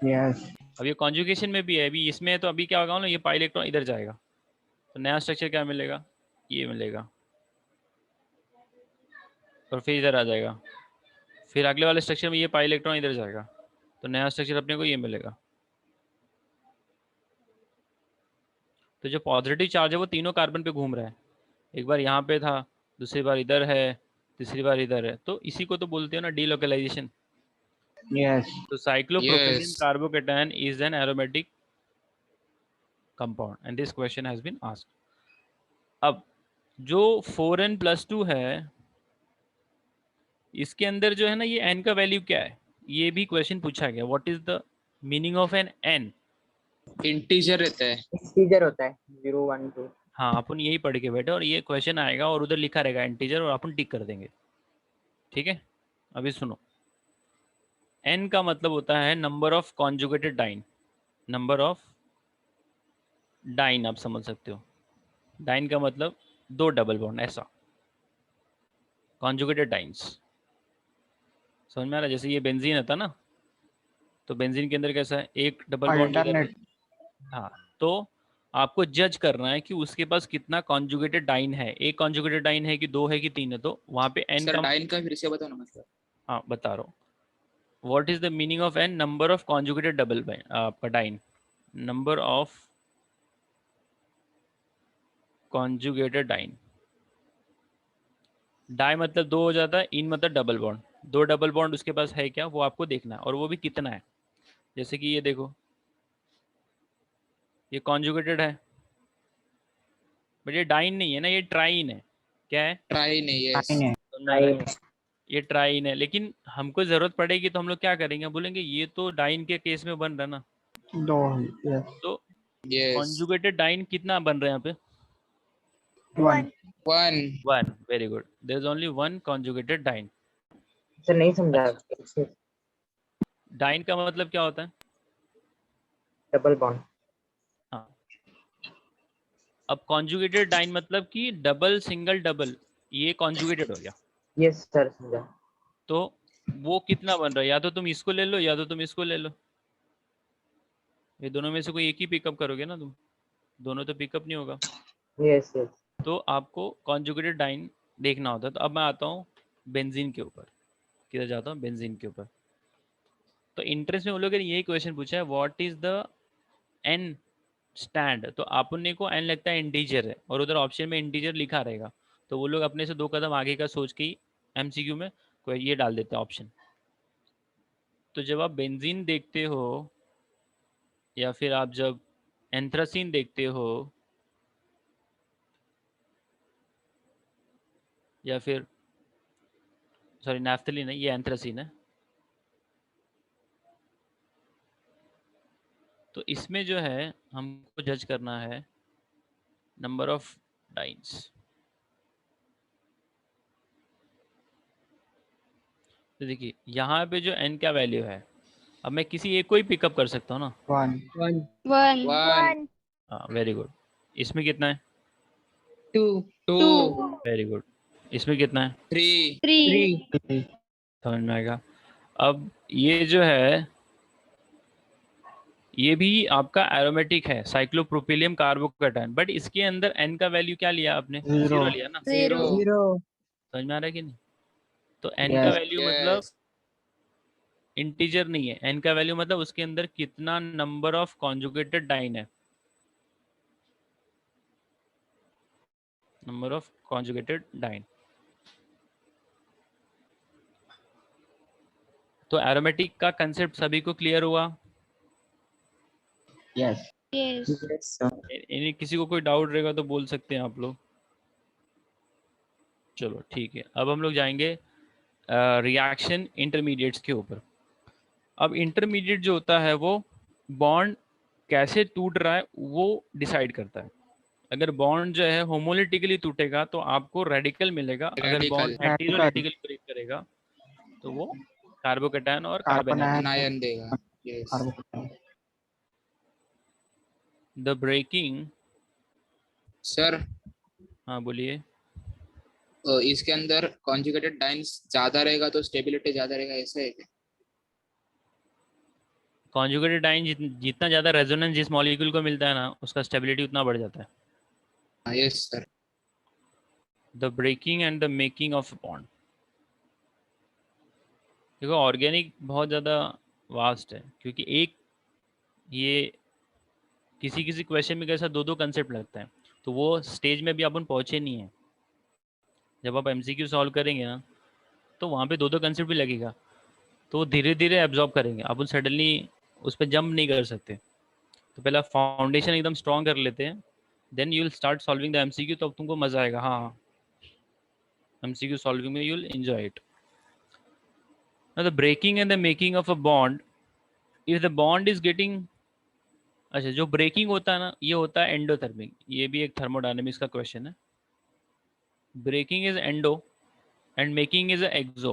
यस।
अब ये कॉन्जुगेशन में भी है, अभी इसमें है, तो अभी क्या होगा ना, ये पाई इलेक्ट्रॉन इधर जाएगा तो नया स्ट्रक्चर क्या मिलेगा? ये मिलेगा। और फिर इधर आ जाएगा, फिर अगले वाले स्ट्रक्चर में ये पाई इलेक्ट्रॉन इधर जाएगा तो नया स्ट्रक्चर अपने को ये मिलेगा। तो जो पॉजिटिव चार्ज है वो तीनों कार्बन पे घूम रहा है। एक बार यहाँ पे था, दूसरी बार इधर है, तीसरी बार इधर है, तो इसी को तो बोलते हो ना डीलोकलाइजेशन।
यस।
तो cyclopropenium
yes.
Carbocation is an aromatic compound and this question has been asked. अब जो 4n+2 है इसके अंदर जो है ना ये n का वैल्यू क्या है, ये भी क्वेश्चन पूछा गया। What is the meaning of an n?
Integer रहता है।
इंटीजर होता है 0 1 2।
हाँ, अपन यही पढ़ के बैठे और ये क्वेश्चन आएगा और उधर लिखा रहेगा इंटीजर और अपन टिक कर देंगे। ठीक है, अभी सुनो। n का मतलब होता है number of conjugated diene. Number of diene आप समझ सकते हो। डाइन का मतलब 2 डबल बॉन्ड, ऐसा कॉन्जुगेटेड डाइन्स। समझ में आ रहा है? जैसे ये बेंजीन था ना, तो बेंजीन के अंदर कैसा है, एक डबल बॉन्ड इधर है।
अल्टरनेट।
हाँ, तो आपको जज करना है कि उसके पास कितना कॉन्जुगेटेड डाइन है। एक कॉन्जुगेटेड डाइन है कि 2 है कि 3 है, तो वहाँ पे n
सर
का।
डाइन का फिर से बताओ ना मतलब।
हाँ बता रहा हूँ। What is the meaning of n? Number of conjugated double आपका diene. Number of conjugated diene. Di मतलब 2 हो जाता है, इन मतलब डबल बॉन्ड। 2 डबल बॉन्ड उसके पास है क्या, वो आपको देखना है, और वो भी कितना है। जैसे कि ये देखो, ये कॉन्जुगेटेड है बट ये डाइन नहीं है ना, ये ट्राइन है। क्या है?
ट्राई नहीं। यस।
टाइन है।
समझ आ रहा है? ये ट्राइन है, लेकिन हमको जरूरत पड़ेगी तो हम लोग क्या करेंगे, बोलेंगे ये तो डाइन के केस में बन रहा है ना।
दो। यस।
तो
यस।
कॉन्जुगेटेड डाइन कितना बन रहे हैं यहाँ पे?
One.
1।
1। Very good, there is only 1 conjugated diene.
Sir नहीं समझा।
डाइन का मतलब क्या होता है?
Double bond.
हाँ, अब कॉन्जुगेटेड डाइन मतलब कि डबल सिंगल डबल, ये कॉन्जुगेटेड हो गया।
यस सर समझा।
तो वो कितना बन रहा है, या तो तुम इसको ले लो या तो तुम इसको ले लो। ये दोनों में से कोई एक ही पिकअप करोगे ना तुम, दोनों तो पिकअप नहीं होगा।
Yes yes.
तो आपको कॉन्जुगेटेड डाइन देखना होता है। तो अब मैं आता हूँ बेंजीन के ऊपर। किधर जाता हूँ? बेंजीन के ऊपर। तो इंटरेस्ट में वो लोग ने यही क्वेश्चन पूछा है, what is the N stand. तो अपने को एन लगता है इंटीजर है और उधर ऑप्शन में इंटीजर लिखा रहेगा, तो वो लोग अपने से 2 कदम आगे का सोच के ही MCQ में कोई ये डाल देते हैं ऑप्शन। तो जब आप बेंजीन देखते हो या फिर आप जब एंथ्रासीन देखते हो, या फिर सॉरी नैफ्थलीन है, ये एंथ्रासीन है। तो इसमें जो है हमको जज करना है नंबर ऑफ डाइन्स। तो देखिए यहाँ पे जो n का वैल्यू है, अब मैं किसी एक को ही पिकअप कर सकता हूँ ना।
1.
1,
1
1,
हाँ वेरी गुड। इसमें कितना है?
2,
2
2,
वेरी गुड। इसमें कितना है?
3
3,
3,
समझ में आएगा। अब ये जो है ये भी आपका एरोमेटिक है, साइक्लोप्रोपिलियम कार्बोकैटायन, बट इसके अंदर n का वैल्यू क्या लिया आपने?
0.
0 लिया ना।
0
0,
0.
समझ में आ रहा है कि नहीं? तो n का
Yes.
वैल्यू मतलब
यस
इंटीजर नहीं है, n का वैल्यू मतलब उसके अंदर कितना नंबर ऑफ कॉन्जुगेटेड डाइन है, नंबर ऑफ कॉन्जुगेटेड डाइन। तो एरोमेटिक का कंसेप्ट सभी को क्लियर हुआ?
Yes.
yes,
yes sir.
इन्हें किसी को कोई डाउट रहेगा तो बोल सकते हैं आप लोग। चलो ठीक है, अब हम लोग जाएंगे रिएक्शन इंटरमीडिएट्स के ऊपर। अब इंटरमीडिएट जो होता है वो बॉन्ड कैसे टूट रहा है वो डिसाइड करता है। अगर बॉन्ड जो है होमोलिटिकली टूटेगा तो आपको रेडिकल मिलेगा, अगर
radical
bond
Radical.
Heterolytically break करेगा तो वो कार्बोकैटायन और कार्बन
Carbon
आयन।
आयन देगा yes
Carbon.
The breaking,
sir
हाँ बोलिए।
इसके अंदर कॉन्जुगेटेड डाइन्स ज्यादा रहेगा तो स्टेबिलिटी ज्यादा रहेगा, ऐसा है क्या?
कॉन्जुगेटेड डाइन जितना ज़्यादा रेजोनेंस जिस मॉलिक्यूल को मिलता है ना, उसका स्टेबिलिटी उतना बढ़ जाता है।
Yes sir
the breaking and the making of bond. देखो ऑर्गेनिक बहुत ज़्यादा वास्ट है, क्योंकि एक ये किसी किसी क्वेश्चन में कैसा दो दो कंसेप्ट लगता है, तो वो स्टेज में भी अपन पहुँचे नहीं है। जब आप एमसीक्यू सॉल्व करेंगे ना तो वहाँ पे दो दो कंसेप्ट भी लगेगा, तो वो धीरे धीरे एब्जॉर्ब करेंगे, अपन सडनली उस पर जंप नहीं कर सकते। तो पहला फाउंडेशन एकदम स्ट्रॉन्ग कर लेते हैं, then you will start solving the MCQ, तो अब तुमको मज़ा आएगा। हाँ एमसीक्यू सॉल्विंग में you will enjoy it. The breaking and the making of a bond, if the bond is getting, अच्छा जो ब्रेकिंग होता है ना ये होता है एंडोथर्मिक, ये भी एक थर्मोडायनेमिक्स का क्वेश्चन है। Breaking is endo and making is exo.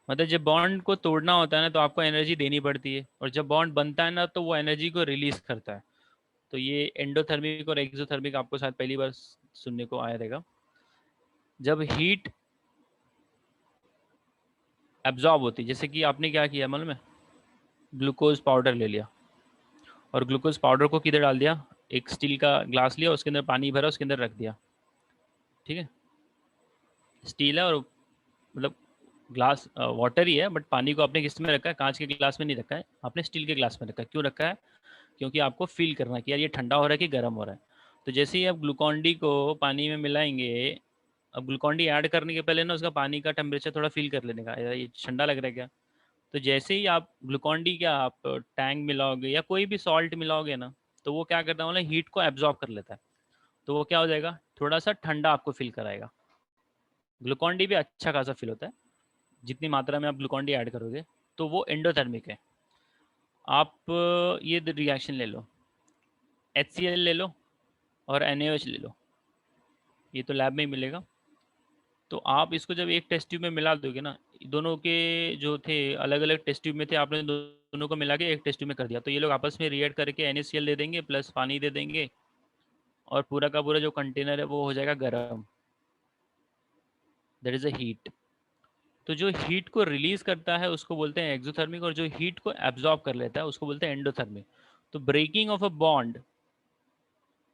मतलब जब बॉन्ड को तोड़ना होता है ना तो आपको एनर्जी देनी पड़ती है, और जब बॉन्ड बनता है ना तो वो एनर्जी को रिलीज करता है। तो ये एंडोथर्मिक और एक्सोथर्मिक आपको शायद पहली बार सुनने को आया रहेगा। जब हीट एब्जॉर्ब होती है, जैसे कि आपने क्या किया मालूम है, ग्लूकोज पाउडर ले लिया और ग्लूकोज पाउडर को किधर डाल दिया, एक स्टील का ग्लास लिया, उसके अंदर पानी भरा, उसके अंदर रख दिया, ठीक है। स्टील है और मतलब ग्लास वाटर ही है, बट पानी को आपने किस में रखा है, कांच के ग्लास में नहीं रखा है, आपने स्टील के ग्लास में रखा है। क्यों रखा है? क्योंकि आपको फील करना है कि यार ये ठंडा हो रहा है कि गर्म हो रहा है। तो जैसे ही आप ग्लूकॉन डी को पानी में मिलाएंगे, अब ग्लूकॉन डी ऐड करने के पहले ना उसका पानी का टेम्परेचर थोड़ा फील कर लेने का, यार ये ठंडा लग रहा है क्या। तो जैसे ही आप ग्लूकॉन डी क्या आप टैंक मिलाओगे या कोई भी सॉल्ट मिलाओगे ना, तो वो क्या करता है, मतलब हीट को एब्जॉर्ब कर लेता है, तो वो क्या हो जाएगा, थोड़ा सा ठंडा आपको फील कराएगा। ग्लूकॉन डी भी अच्छा खासा फील होता है, जितनी मात्रा में आप ग्लूकॉन डी ऐड करोगे, तो वो एंडोथर्मिक है। आप ये रिएक्शन ले लो, HCl ले लो और NaOH ले लो, ये तो लैब में ही मिलेगा। तो आप इसको जब एक टेस्ट ट्यूब में मिला दोगे ना, दोनों के जो थे अलग अलग टेस्ट ट्यूब में थे, आपने दोनों को मिला के एक टेस्ट ट्यूब में कर दिया, तो ये लोग आपस में रिएक्ट करके NaCl दे देंगे प्लस पानी दे देंगे, और पूरा का पूरा जो कंटेनर है वो हो जाएगा गर्म। That is a heat. तो जो हीट को रिलीज करता है उसको बोलते हैं एक्सोथर्मिक, और जो हीट को एब्जॉर्ब कर लेता है उसको बोलते हैं एंडोथर्मिक। तो breaking of a bond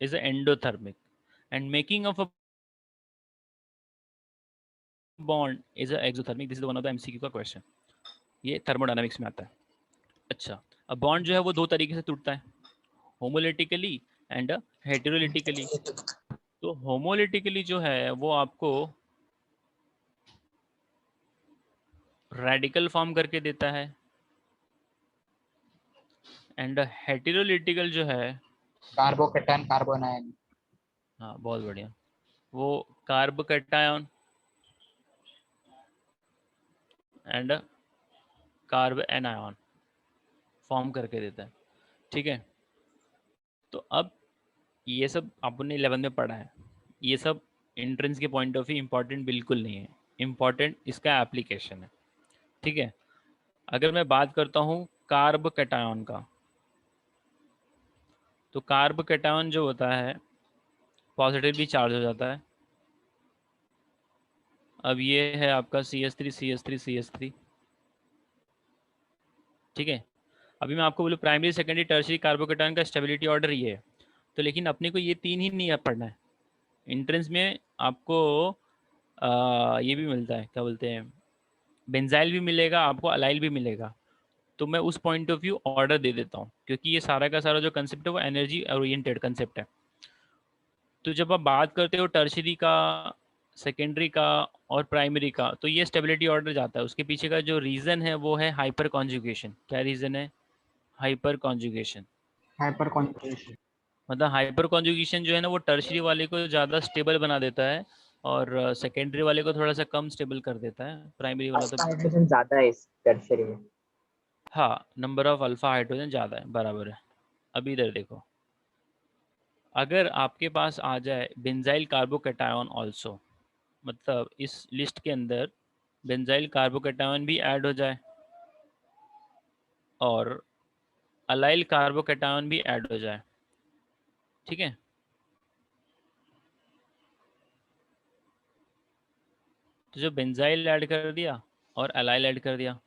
is endothermic and making of a bond is exothermic. This is one of the MCQ का क्वेश्चन, ये थर्मोडायनामिक्स में आता है। अच्छा, अब बॉन्ड जो है वो दो तरीके से टूटता है, होमोलिटिकली एंड हेटेरोलिटिकली। तो होमोलिटिकली जो है वो आपको रेडिकल फॉर्म करके देता है, एंड हेटेरोलिटिकल जो है,
कार्बोकेटायन कार्बन आयन।
हाँ बहुत बढ़िया, वो carb cation and carb anion form करके देता है। ठीक है, तो अब ये सब आपने 11 में पढ़ा है, ये सब एंट्रेंस के पॉइंट ऑफ व्यू इंपॉर्टेंट बिल्कुल नहीं है, इंपॉर्टेंट इसका एप्लीकेशन है। ठीक है, अगर मैं बात करता हूँ कार्ब कैटायन का, तो कार्ब कैटायन जो होता है पॉजिटिवली चार्ज हो जाता है। अब ये है आपका CH3 CH3 CH3। ठीक है, अभी मैं आपको बोलूँ प्राइमरी सेकेंडरी टर्शियरी कार्बोकेटायन का स्टेबिलिटी ऑर्डर ये है, तो लेकिन अपने को ये तीन ही नहीं पढ़ना है। एंट्रेंस में आपको ये भी मिलता है, क्या बोलते हैं, बेंजाइल भी मिलेगा आपको, अलाइल भी मिलेगा। तो मैं उस पॉइंट ऑफ व्यू ऑर्डर दे देता हूँ, क्योंकि ये सारा का सारा जो कंसेप्ट है वो एनर्जी ओरिएंटेड कंसेप्ट है। तो जब आप बात करते हो टर्शियरी का, सेकेंडरी का और प्राइमरी का, तो ये स्टेबिलिटी ऑर्डर जाता है। उसके पीछे का जो रीज़न है वो है हाइपर कॉन्जुगेशन। क्या रीज़न है? Hyper conjugation.
Hyper conjugation.
मतलब हाइपर कॉन्जुगेशन जो है ना, वो टर्शियरी वाले को ज़्यादा स्टेबल बना देता है और सेकेंडरी वाले को थोड़ा सा कम स्टेबल कर देता है। प्राइमरी वाला तो
अल्फा हाइड्रोजन ज्यादा है इस टर्शियरी में।
हाँ, नंबर ऑफ अल्फा हाइड्रोजन ज़्यादा है, बराबर है। अभी इधर देखो, अगर आपके पास आ जाए बेंजाइल कार्बोकैटायन ऑल्सो, मतलब इस लिस्ट के अंदर बेंजाइल कार्बोकैटायन भी ऐड हो जाए और अलाइल कार्बोकैटायन भी ऐड हो जाए, ठीक है, तो जो बेंजाइल ऐड कर दिया और अलाइल ऐड कर दिया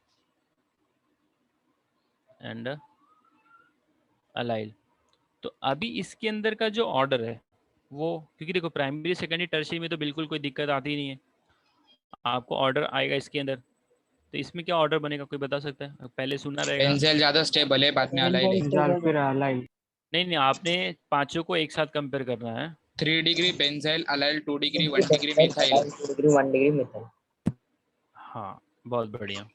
एंड अलाइल, तो अभी इसके अंदर का जो ऑर्डर है वो, क्योंकि देखो प्राइमरी सेकेंडरी टर्शियरी में तो बिल्कुल कोई दिक्कत आती नहीं है, आपको ऑर्डर आएगा इसके अंदर। तो इसमें क्या ऑर्डर बनेगा, कोई बता सकता है? पहले सुना रहेगा।
बेंजेल ज्यादा स्टेबल है, बाद में अलाइल है।
बेंजाइल फिर अलाइल।
नहीं नहीं, आपने पांचों को एक साथ कंपेयर करना है।
3 degree benzyl, allyl 2 degree, 1 degree methyl.
2 degree 1 degree methyl.
हाँ बहुत बढ़िया,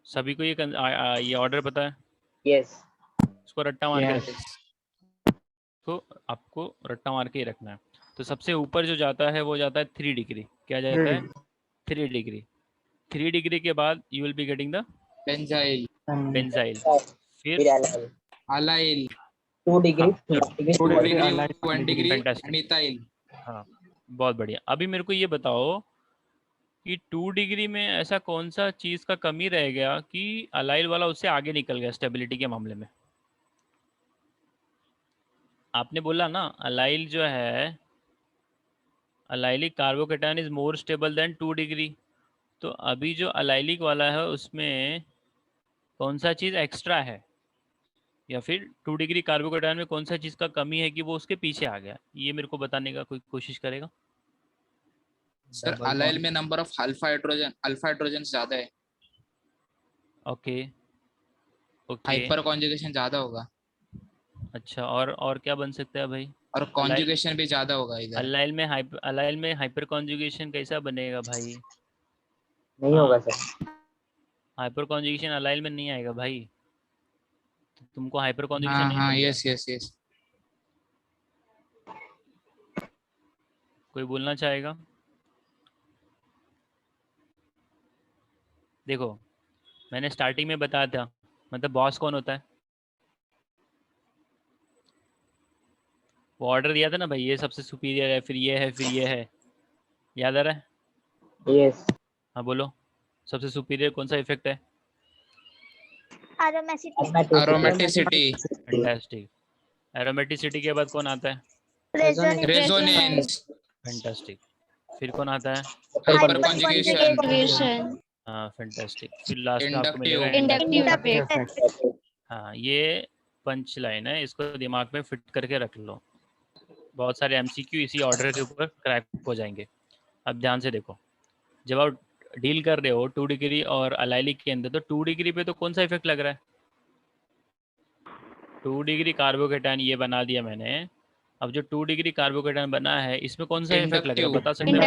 सभी को ये ऑर्डर पता है?
यस।
इसको रट्टा मार के
यस।
रखो, तो आपको रट्टा मार के ही रखना है। तो सबसे ऊपर जो जाता है वो जाता है 3 डिग्री। क्या जाता है? 3 डिग्री। 3 डिग्री के बाद you will be getting the
benzyl,
benzyl,
फिर
फिर
अलाइल।
अलाइल
2 डिग्री,
हाँ चलो
1 degree,
2
degree,
degree,
allyl
1 degree
fantastic,
methyl.
हाँ बहुत बढ़िया। अभी मेरे को ये बताओ कि 2 डिग्री में ऐसा कौन सा चीज़ का कमी रह गया कि अलाइल वाला उससे आगे निकल गया स्टेबिलिटी के मामले में? आपने बोला ना अलाइल जो है, allylic carbocation is more stable then 2 degree. तो अभी जो अलाइलिक वाला है उसमें कौन सा चीज़ एक्स्ट्रा है, या फिर 2 डिग्री कार्बोकेटायन में कौन सा चीज़ का कमी है कि वो उसके पीछे आ गया? ये मेरे को बताने का कोई कोशिश करेगा?
सर अलाइल में नंबर ऑफ अल्फा हाइड्रोजन ज्यादा है,
ओके ओके,
हाइपर कॉन्जुगेशन ज्यादा होगा,
अच्छा और क्या बन सकता है भाई?
और
अलाइल,
कॉन्जुगेशन भी ज्यादा होगा इधर।
अलाइल में हाइपर कॉन्जुगेशन कैसा बनेगा भाई?
नहीं
हाँ,
होगा सर।
हाइपर कॉन्जुगेशन अलाइल में नहीं आएगा भाई, तो तुमको हाइपर कॉन्जुगेशन
हाँ
नहीं
हाँ,
मिल गया।
Yes yes yes.
कोई बोलना चाहेगा? देखो मैंने स्टार्टिंग में बताया था, मतलब बॉस कौन होता है? वो ऑर्डर दिया था ना भाई, ये सबसे सुपीरियर है, फिर ये है, फिर ये है, याद आ रहा है?
यस।
हाँ बोलो, सबसे सुपीरियर कौन सा इफेक्ट है?
Aromaticity,
fantastic. एरोमेटिसिटी के बाद कौन आता है?
Resonance,
fantastic. फिर कौन आता है?
हाइपर कॉन्जुगेशन,
हाँ फैंटास्टिक। फिर लास्ट में आपको
इंडक्टिव,
मिलेगा
इंडक्टिव इफेक्ट।
हाँ, ये पंच लाइन है, इसको दिमाग में फिट करके रख लो। बहुत सारे एमसीक्यू इसी ऑर्डर के ऊपर क्रैक हो जाएंगे। अब ध्यान से देखो, जब आप डील कर रहे हो 2 डिग्री और अलाइलिक के अंदर, तो 2 डिग्री पे तो कौन सा इफेक्ट लग रहा है? 2 डिग्री कार्बोकेटायन ये बना दिया मैंने। अब जो 2 डिग्री कार्बोकेटायन बना है इसमें कौन सा इफेक्ट लग रहा है, बता सकते हो?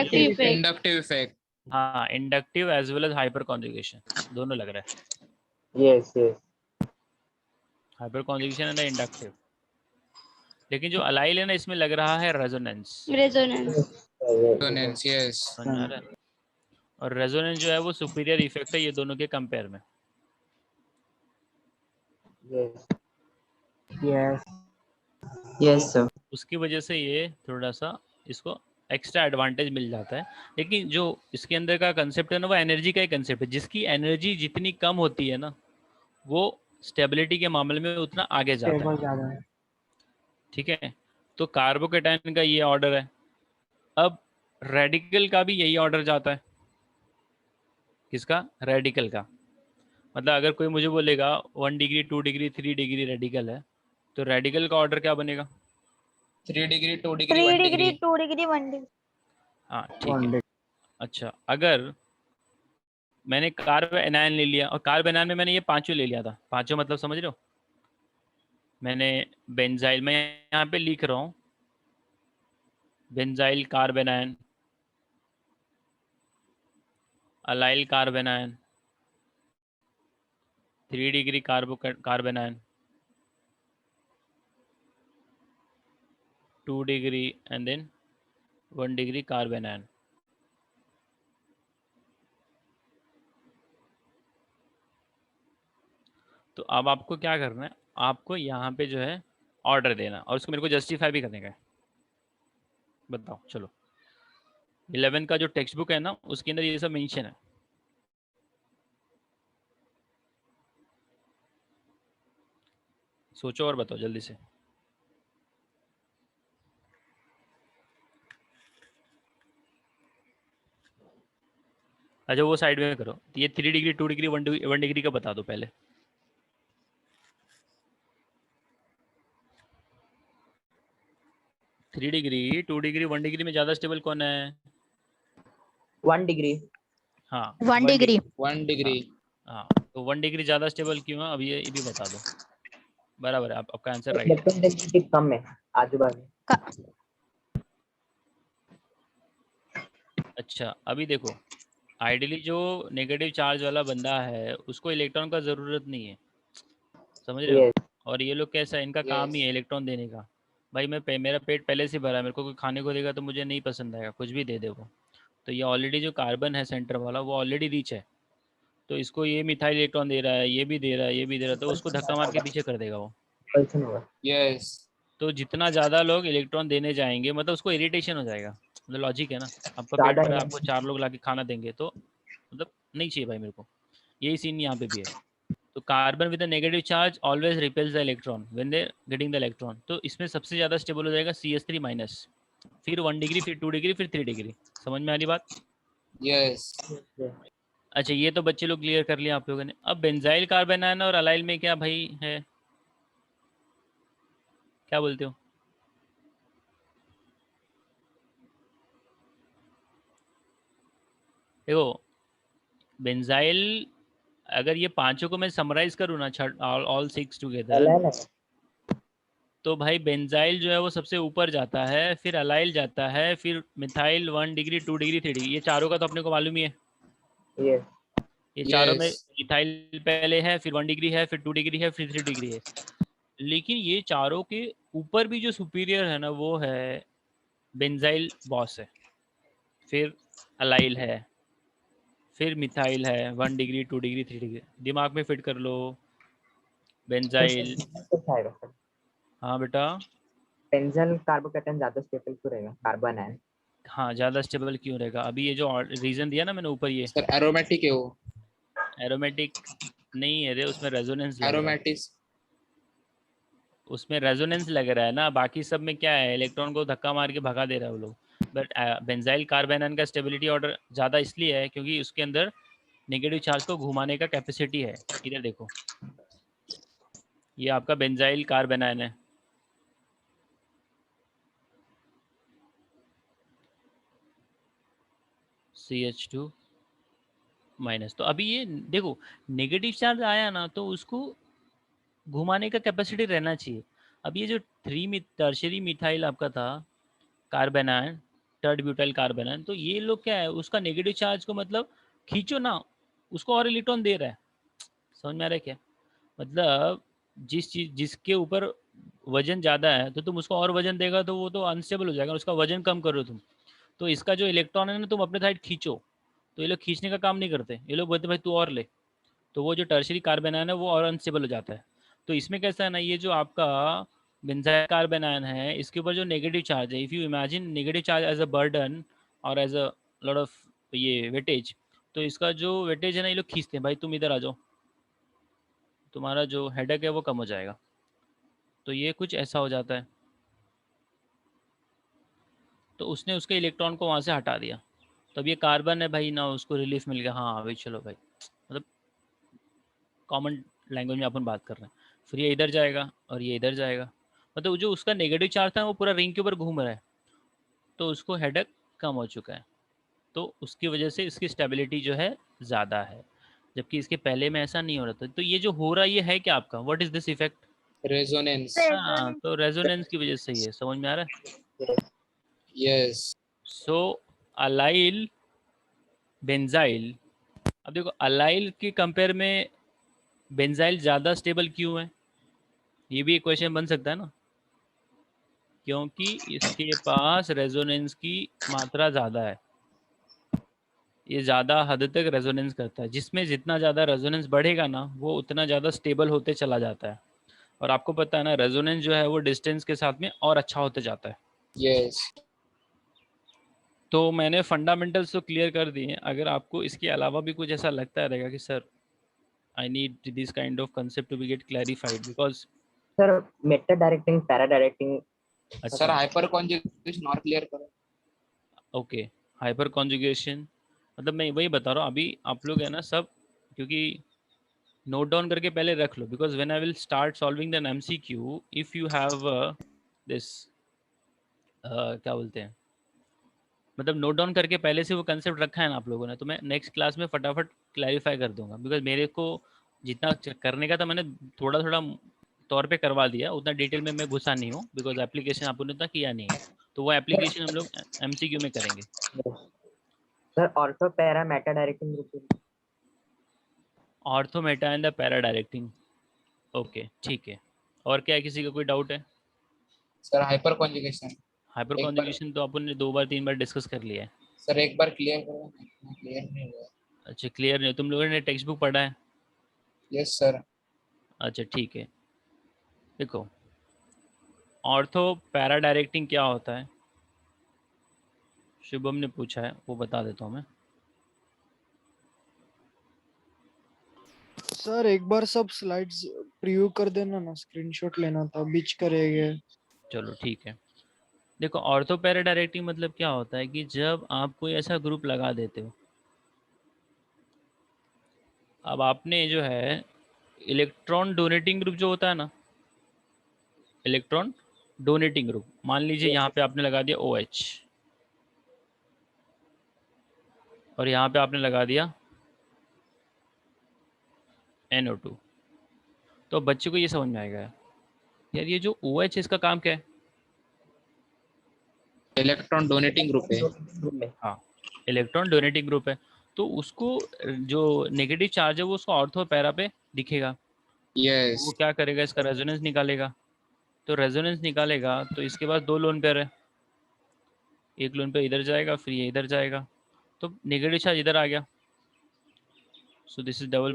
Inductive effect.
हाँ, inductive as well as hyperconjugation दोनों लग रहा है।
Yes yes.
हाइपर कॉन्जुगेशन है ना इंडक्टिव, लेकिन जो अलाइल है ना इसमें लग रहा है रेजोनेंस।
Resonance, yes.
समझ आ रहा है? और रेजोनेंस जो है वो सुपीरियर इफेक्ट है ये दोनों के कंपेयर में।
Yes.
Yes.
Yes, sir.
उसकी वजह से ये थोड़ा सा इसको एक्स्ट्रा एडवांटेज मिल जाता है। लेकिन जो इसके अंदर का कंसेप्ट है ना वो एनर्जी का ही कंसेप्ट है। जिसकी एनर्जी जितनी कम होती है ना वो स्टेबिलिटी के मामले में उतना आगे जाता
Stable
है।
ज़्यादा है।
ठीक है, तो कार्बोकेटाइन का ये ऑर्डर है। अब रेडिकल का भी यही ऑर्डर जाता है। किसका? रेडिकल का। मतलब अगर कोई मुझे बोलेगा 1 डिग्री 2 डिग्री 3 डिग्री रेडिकल है, तो रेडिकल का ऑर्डर क्या बनेगा?
3 degree 2 degree
3
1
degree
degree.
2 degree 1 degree.
हाँ ठीक
One
है।
day.
अच्छा, अगर मैंने कार्ब एनायन ले लिया और कार्ब एनायन में मैंने ये पांचों ले लिया था, पांचों मतलब समझ रहे हो? मैंने बेंजाइल में यहाँ पे लिख रहा हूँ benzyl carbanion, allyl carbanion, 3 degree carbanion, 2 degree and then 1 degree carbanion. तो अब आपको क्या करना है, आपको यहाँ पे जो है ऑर्डर देना और उसको मेरे को जस्टिफाई भी करने का है। बताओ चलो। 11 का जो टेक्स्ट बुक है ना उसके अंदर ये सब मेंशन है। सोचो और बताओ जल्दी से। अच्छा वो साइड में करो, ये 3 डिग्री 2 डिग्री 1 डिग्री का बता दो पहले। थ्री डिग्री 2 डिग्री 1 डिग्री में ज़्यादा स्टेबल कौन है?
1 degree.
हाँ
1 डिग्री।
1 डिग्री।
हाँ तो 1 डिग्री ज़्यादा स्टेबल क्यों है? अब ये भी बता दो। बराबर है, आपका आंसर राइट है।
इलेक्ट्रॉन डेंसिटी कम है आजू बाजू।
अच्छा अभी देखो, आइडियली जो नेगेटिव चार्ज वाला बंदा है उसको इलेक्ट्रॉन का ज़रूरत नहीं है, समझ रहे हो?
Yes.
और ये लोग कैसा है, इनका काम ही है इलेक्ट्रॉन देने का। भाई मेरा पेट पहले से भरा है, मेरे को कोई खाने को देगा तो मुझे नहीं पसंद आएगा, कुछ भी दे दे वो। तो ये ऑलरेडी जो कार्बन है सेंटर वाला वो ऑलरेडी रिच है, तो इसको ये मिथाइल इलेक्ट्रॉन दे रहा है, ये भी दे रहा है, ये भी दे रहा है, तो उसको धक्का मार के पीछे कर देगा वो।
Repulsion होगा।
यस।
तो जितना ज़्यादा लोग इलेक्ट्रॉन देने जाएंगे मतलब उसको इरिटेशन हो जाएगा। मतलब लॉजिक है ना, आपका पेट
ज़्यादा
भरा है,
है।
आपको 4 लोग लाके खाना देंगे तो मतलब नहीं चाहिए भाई मेरे को। यही सीन यहाँ पे भी है। तो carbon with a negative charge always repels the electron when they getting the electron. तो इसमें सबसे ज़्यादा स्टेबल हो जाएगा CH3 माइनस, फिर 1 डिग्री, फिर 2 डिग्री, फिर 3 डिग्री। समझ में आ रही बात?
यस।
अच्छा ये तो बच्चे लोग क्लियर कर लिया आप लोगों ने। अब बेंजाइल कार्बन आयन और अलाइल में क्या भाई है, क्या बोलते हो? देखो बेंजाइल, अगर ये पांचों को मैं समराइज करूँ ना, ऑल 6 टुगेदर, तो भाई बेंजाइल जो है वो सबसे ऊपर जाता है, फिर अलाइल जाता है, फिर मिथाइल 1 डिग्री 2 डिग्री 3 डिग्री। ये चारों का तो अपने को मालूम ही है।
Yes.
ये चारों में
यस।
मिथाइल पहले है, फिर 1 डिग्री है, फिर 2 डिग्री है, फिर 3 डिग्री है। लेकिन ये चारों के ऊपर भी जो सुपीरियर है ना वो है बेंजाइल बॉस है, फिर अलाइल है, फिर मिथाइल है 1 डिग्री 2 डिग्री 3 डिग्री। दिमाग में फिट कर लो। बेंजाइल, हाँ बेटा,
बेंजन कार्बोकेटाइन ज्यादा स्टेबल क्यों रहेगा कार्बन है?
हाँ ज़्यादा स्टेबल क्यों रहेगा? अभी ये जो रीज़न दिया ना मैंने ऊपर, ये
सर एरोमेटिक है वो।
एरोमेटिक नहीं है रे, उसमें रेजोनेंस लग रहा है।
एरोमेटिक्स।
उसमें रेजोनेंस लग रहा है ना, बाकी सब में क्या है, इलेक्ट्रॉन को धक्का मार के भगा दे रहा है वो लोग। बट बेंजाइल कार्बेनन का स्टेबिलिटी ऑर्डर ज़्यादा इसलिए है क्योंकि उसके अंदर नेगेटिव चार्ज को घुमाने का कैपेसिटी है। इधर देखो, ये आपका बेंजाइल कार्बेनन है, CH2 माइनस। तो अभी ये देखो नेगेटिव चार्ज आया ना तो उसको घुमाने का कैपेसिटी रहना चाहिए। अब ये जो टर्शियरी मिथाइल आपका था कार्बेनाइन, टर्ड ब्यूटाइल कार्बेनाइन, तो ये लोग क्या है, उसका नेगेटिव चार्ज को मतलब खींचो ना, उसको और इलेक्ट्रॉन दे रहा है। समझ में आ रहा है क्या? मतलब जिस चीज जिसके ऊपर वजन ज़्यादा है तो तुम उसको और वजन देगा तो वो तो अनस्टेबल हो जाएगा, उसका वजन कम करो तुम। तो इसका जो इलेक्ट्रॉन है ना तुम अपने साइड खींचो, तो ये लोग खींचने का काम नहीं करते, ये लोग बोलते भाई तू और ले, तो वो जो टर्शरी कार्बन आयन है वो और अनस्टेबल हो जाता है। तो इसमें कैसा है ना, ये जो आपका बेंजाइल कार्बन आयन है इसके ऊपर जो नेगेटिव चार्ज है, if you imagine negative charge as a burden और एज अ लॉट ऑफ ये वेटेज, तो इसका जो वेटेज है ना ये लोग खींचते हैं, भाई तुम इधर आ जाओ, तुम्हारा जो हेडेक है वो कम हो जाएगा। तो ये कुछ ऐसा हो जाता है। तो उसने उसके इलेक्ट्रॉन को वहाँ से हटा दिया, तब ये कार्बन है भाई ना, उसको रिलीफ मिल गया, हाँ भाई चलो भाई, मतलब कॉमन लैंग्वेज में अपन बात कर रहे हैं। फिर ये इधर जाएगा और ये इधर जाएगा, मतलब जो उसका नेगेटिव चार्ज था वो पूरा रिंग के ऊपर घूम रहा है, तो उसको हेडेक कम हो चुका है, तो उसकी वजह से इसकी स्टेबिलिटी जो है ज़्यादा है, जबकि इसके पहले में ऐसा नहीं हो रहा था। तो ये जो हो रहा है ये है क्या आपका, what is this effect?
Resonance.
हाँ, तो रेजोनेंस की वजह से ये समझ में आ रहा है।
यस
सो अलाइल बेंजाइल, अब देखो अलाइल के कंपेयर में बेंजाइल ज़्यादा स्टेबल क्यों है, ये भी एक क्वेश्चन बन सकता है ना, क्योंकि इसके पास रेजोनेंस की मात्रा ज़्यादा है, ये ज़्यादा हद तक रेजोनेंस करता है, जिसमें जितना ज़्यादा रेजोनेंस बढ़ेगा ना वो उतना ज़्यादा स्टेबल होते चला जाता है। और आपको पता है ना रेजोनेंस जो है वो डिस्टेंस के साथ में और अच्छा होते जाता है।
यस
तो मैंने फंडामेंटल्स तो क्लियर कर दिए हैं, अगर आपको इसके अलावा भी कुछ ऐसा लगता रहेगा कि sir I need this kind of concept to be get clarified, because
sir meta directing, para directing.
Sir
अच्छा
हाइपर कॉन्जुगेशन और क्लियर करो।
ओके, हाइपर कॉन्जुगेशन मतलब मैं वही बता रहा हूँ अभी, आप लोग है ना सब, क्योंकि नोट डाउन करके पहले रख लो, because when I will start solving the MCQ, if you have this क्या बोलते हैं, मतलब नोट डाउन करके पहले से वो कंसेप्ट रखा है ना आप लोगों ने, तो मैं नेक्स्ट क्लास में फटाफट क्लैरिफाई कर दूंगा, बिकॉज मेरे को जितना करने का था मैंने थोड़ा थोड़ा तौर पे करवा दिया, उतना डिटेल में मैं घुसा नहीं हूँ, बिकॉज एप्लीकेशन आप लोगों ने उतना किया नहीं है, तो वो एप्लीकेशन हम लोग एमसीक्यू में करेंगे।
Sir ortho para Meta directing group.
Ortho Meta and the para directing, okay ठीक है। और क्या है, किसी का कोई डाउट है?
सर हाइपर कॉन्जुगेशन
हाइपर
एक बार,
कॉन्जुगेशन तो अपन ने 2 बार 3 बार डिस्कस कर लिया है।
सर एक बार क्लियर करो, क्लियर नहीं हुआ।
अच्छा क्लियर नहीं, तुम लोगों ने टेक्स्ट बुक पढ़ा है?
Yes sir.
अच्छा ठीक है, देखो ऑर्थो पैरा डायरेक्टिंग क्या होता है, शुभम ने पूछा है, वो बता देता हूँ मैं।
सर एक बार सब स्लाइड्स प्रीव्यू कर देना ना, स्क्रीनशॉट लेना था, बीच करेंगे।
चलो ठीक है, देखो ऑर्थो पैरा डायरेक्टिंग मतलब क्या होता है कि जब आप कोई ऐसा ग्रुप लगा देते हो, अब आपने जो है इलेक्ट्रॉन डोनेटिंग ग्रुप जो होता है ना, इलेक्ट्रॉन डोनेटिंग ग्रुप, मान लीजिए यहाँ पे आपने लगा दिया OH और यहाँ पे आपने लगा दिया NO2, तो बच्चे को ये समझ में आएगा यार ये जो OH है इसका काम क्या है।
इलेक्ट्रॉन डोनेटिंग ग्रुप है।
ग्रुप में
हाँ, इलेक्ट्रॉन डोनेटिंग ग्रुप है, तो उसको जो नेगेटिव चार्ज है वो उसको ऑर्थो पैरा पे दिखेगा, तो
यस
वो क्या करेगा, इसका रेजोनेंस निकालेगा, तो रेजोनेंस निकालेगा तो इसके पास 2 लोन पेयर है, एक लोन पेयर इधर जाएगा फिर ये इधर जाएगा, तो नेगेटिव चार्ज इधर आ गया, so this is double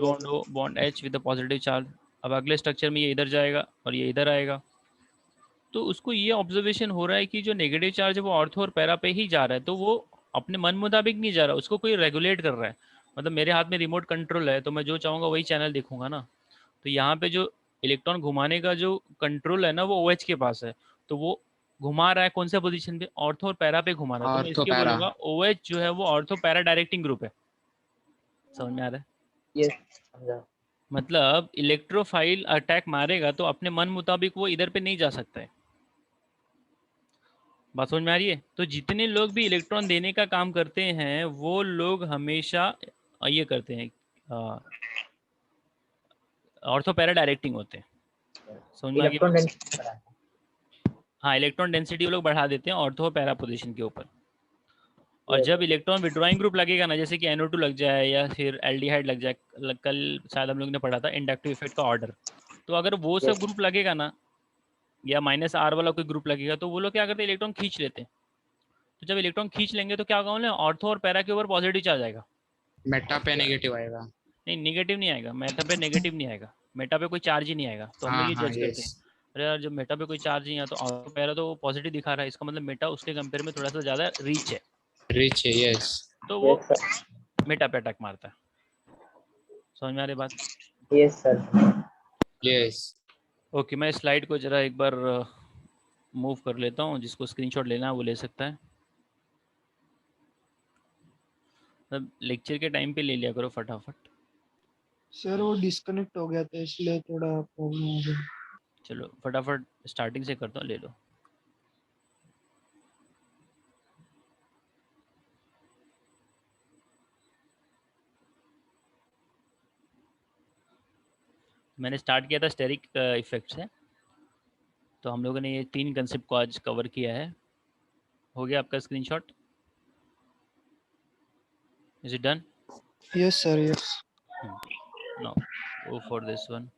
bond H with the positive charge. अब अगले स्ट्रक्चर में ये इधर जाएगा और ये इधर आएगा, तो उसको ये ऑब्जर्वेशन हो रहा है कि जो नेगेटिव चार्ज है वो ऑर्थो और पैरा पे ही जा रहा है, तो वो अपने मन मुताबिक नहीं जा रहा, उसको कोई रेगुलेट कर रहा है। मतलब मेरे हाथ में रिमोट कंट्रोल है तो मैं जो चाहूँगा वही चैनल देखूंगा ना, तो यहाँ पे जो इलेक्ट्रॉन घुमाने का जो कंट्रोल है ना वो OH के पास है, तो वो घुमा रहा है कौन सा पोजीशन पे, ऑर्थो और पैरा पे घुमा रहा है, तो मैं
ऑर्थो
इसके
पैरा।
बोलूँगा OH जो है वो ऑर्थो पैरा डायरेक्टिंग ग्रुप है। समझ में आ रहा है?
ये समझा।
मतलब इलेक्ट्रोफाइल अटैक मारेगा तो अपने मन मुताबिक वो इधर पे नहीं जा सकता है, बात समझ में आ रही है? तो जितने लोग भी इलेक्ट्रॉन देने का काम करते हैं वो लोग हमेशा ये करते हैं, ऑर्थो पैरा डायरेक्टिंग होते हैं। समझ में आ गई
इलेक्ट्रॉन
बात?
डेंसिटी
हाँ, इलेक्ट्रॉन डेंसिटी वो लोग बढ़ा देते हैं ऑर्थो पैरा पोजीशन के ऊपर। और जब इलेक्ट्रॉन विड्रॉइंग ग्रुप लगेगा ना, जैसे कि NO2 लग जाए या फिर एल्डिहाइड लग जाए, कल शायद हम लोग ने पढ़ा था इंडक्टिव इफेक्ट का ऑर्डर, तो अगर वो सब ग्रुप लगेगा ना, या -R वाला कोई ग्रुप लगेगा, तो वो लोग क्या करते हैं, इलेक्ट्रॉन खींच लेते हैं। तो जब इलेक्ट्रॉन खींच लेंगे तो क्या होगा, ऑर्थो और पैरा के ऊपर पॉजिटिव चार्ज आएगा।
मेटा पे नेगेटिव आएगा।
नहीं, नेगेटिव नहीं आएगा, मेटा पे नेगेटिव नहीं आएगा, मेटा पे कोई चार्ज ही नहीं आएगा। तो हम लोग
हाँ
ये
हाँ
जज करते हैं,
यस
अरे यार जब मेटा पे कोई चार्ज नहीं है तो ऑर्थो पैरा तो पॉजिटिव दिखा रहा है, इसका मतलब मेटा उसके कंपेयर में थोड़ा सा ज़्यादा रीच है,
रिच है यस
तो वो
यस सर,
मेटा पे अटैक मारता है। समझ में आ रही बात?
Yes sir.
यस
ओके, मैं स्लाइड को जरा एक बार मूव कर लेता हूँ, जिसको स्क्रीनशॉट लेना है वो ले सकता है। मतलब लेक्चर के टाइम पे ले लिया करो फटाफट।
सर वो डिस्कनेक्ट हो गया था इसलिए थोड़ा प्रॉब्लम हो गया।
चलो फटाफट स्टार्टिंग से करता हूँ, ले लो। मैंने स्टार्ट किया था स्टेरिक इफेक्ट से, तो हम लोगों ने ये 3 कंसेप्ट को आज कवर किया है। हो गया आपका screenshot? Is it done?
Yes sir, yes.
Now go for this one.